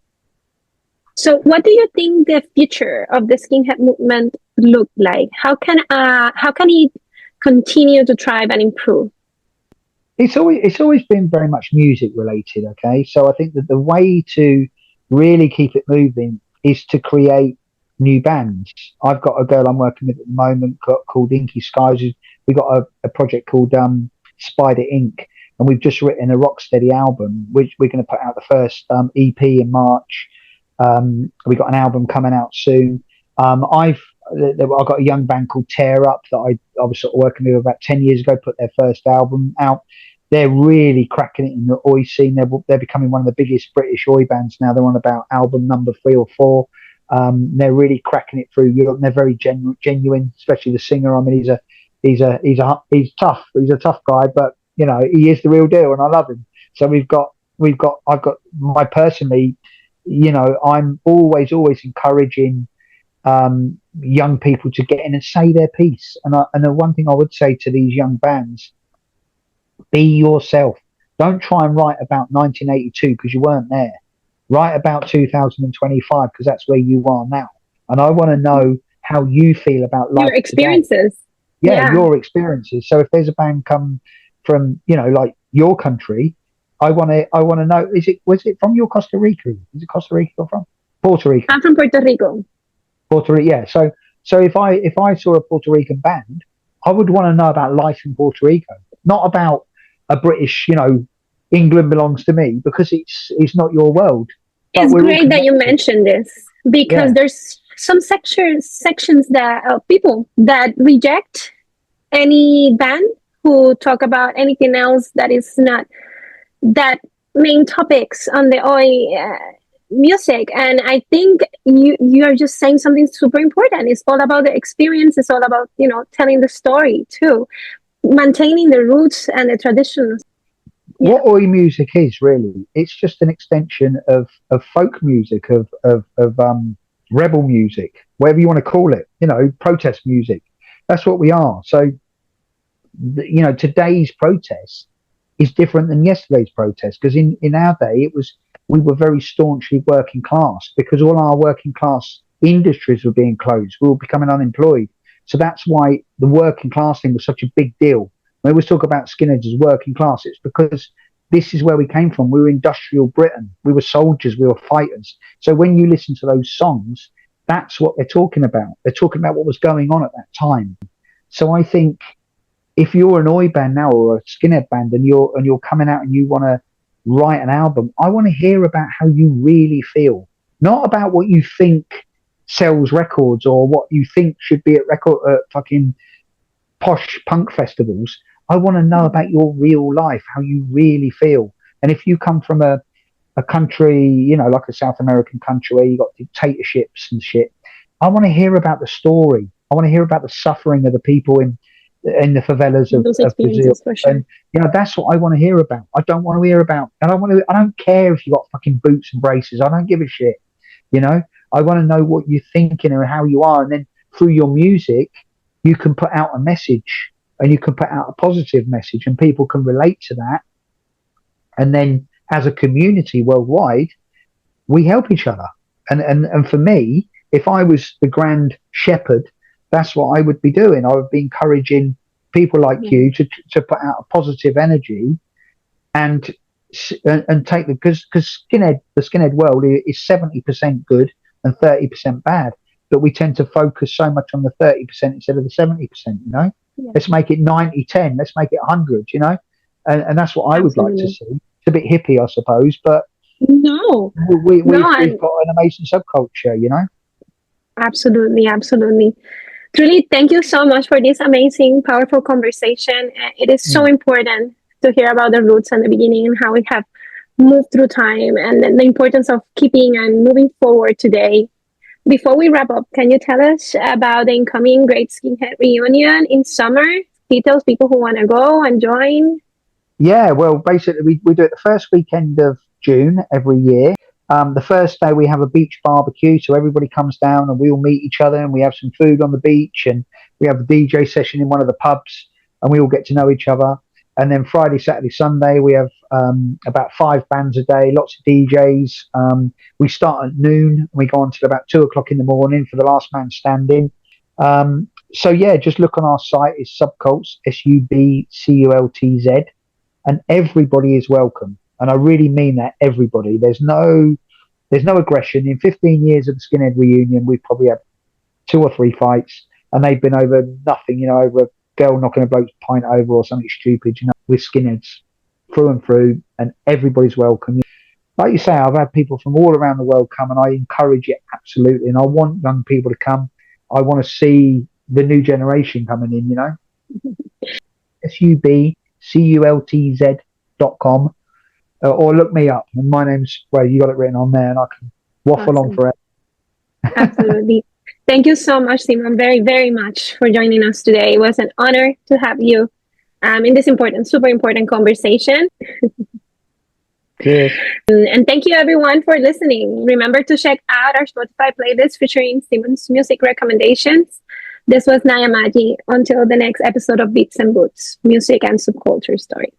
So what do you think the future of the skinhead movement look like? How can it continue to thrive and improve? It's always been very much music related, okay? So I think that the way to really keep it moving is to create new bands. I've got a girl I'm working with at the moment called Inky Skies. We've got a project called Spider Inc. And we've just written a Rocksteady album, which we're going to put out the first EP in March. We've got an album coming out soon. I've got a young band called Tear Up that I was sort of working with about 10 years ago, put their first album out. They're really cracking it in the oi scene. They're becoming one of the biggest British oi bands now. They're on about album number 3 or 4. They're really cracking it through Europe. They're very genuine, especially the singer. I mean, he's tough. He's a tough guy, but you know, he is the real deal, and I love him. So I've got my personally, you know, I'm always encouraging young people to get in and say their piece. And the one thing I would say to these young bands, be yourself. Don't try and write about 1982 because you weren't there. Write about 2025 because that's where you are now. And I want to know how you feel about life. Your experiences. Yeah, your experiences. So if there's a band come from, you know, like your country, I want to know, was it from your Costa Rica? Is it Costa Rica you're from? Puerto Rico. I'm from Puerto Rico. Puerto Rico, yeah. So if I saw a Puerto Rican band, I would want to know about life in Puerto Rico, not about a British, England belongs to me, because it's not your world. But It's we're all great that you connected. mentioned this, because Yeah, there's some sections that people that reject any band who talk about anything else that is not that main topics on the music. And I think you are just saying something super important. It's all about the experience. It's all about telling the story too, maintaining the roots and the traditions. Yeah. what oi music is really, it's just an extension of folk music, of rebel music, whatever you want to call it, protest music. That's what we are. So today's protest is different than yesterday's protest, because in our day we were very staunchly working class, because all our working class industries were being closed. We were becoming unemployed. So that's why the working class thing was such a big deal. We always talk about skinheads as working class. It's because this is where we came from. We were industrial Britain. We were soldiers. We were fighters. So when you listen to those songs, that's what they're talking about. They're talking about what was going on at that time. So I think if you're an oi band now, or a skinhead band, and you're coming out and you want to write an album, I want to hear about how you really feel, not about what you think sells records, or what you think should be at fucking posh punk festivals. I want to know about your real life, how you really feel. And if you come from a country, like a South American country where you got dictatorships and shit, I want to hear about the story. I want to hear about the suffering of the people in the favelas Those of Brazil. experiences for sure. And that's what I want to hear about. I don't want to hear about, and I don't care if you got fucking boots and braces. I don't give a shit. I want to know what you're thinking and how you are, and then through your music, you can put out a message, and you can put out a positive message, and people can relate to that. And then, as a community worldwide, we help each other. And for me, if I was the grand shepherd, that's what I would be doing. I would be encouraging people like you to put out a positive energy, and take because the skinhead world is 70% good and 30% bad, but we tend to focus so much on the 30% instead of the 70%. Let's make it 90-10. Let's make it 100. And that's what I would like to see. It's a bit hippie, I suppose, but no, we've got an amazing subculture. Absolutely. Truly, thank you so much for this amazing, powerful conversation. It is so important to hear about the roots and the beginning and how we have moved through time, and then the importance of keeping and moving forward today. Before we wrap up, can you tell us about the incoming Great Skinhead Reunion in summer? Details, people who want to go and join. Yeah, well, basically, we do it the first weekend of June every year. The first day we have a beach barbecue, so everybody comes down and we all meet each other, and we have some food on the beach, and we have a DJ session in one of the pubs, and we all get to know each other. And then Friday, Saturday, Sunday, we have about 5 bands a day, lots of DJs. We start at noon, and we go on till about 2 o'clock in the morning for the last man standing. So yeah, just look on our site. It's Subcults, SUBCULTZ, and everybody is welcome. And I really mean that, everybody. There's no aggression. In 15 years of the Skinhead Reunion, we've probably had 2 or 3 fights, and they've been over nothing, over a girl knocking a bloke's pint over or something stupid. We're skinheads through and through, and everybody's welcome. Like you say, I've had people from all around the world come, and I encourage it absolutely. And I want young people to come. I want to see the new generation coming in, SUBCULTZ.com. Or look me up, and my name's, you got it written on there, and I can waffle on forever. Absolutely. Thank you so much, Symond, very, very much for joining us today. It was an honor to have you in this super important conversation. Cheers. And thank you, everyone, for listening. Remember to check out our Spotify playlist featuring Symond's music recommendations. This was Naya Magi. Until the next episode of Beats and Boots, Music and Subculture Story.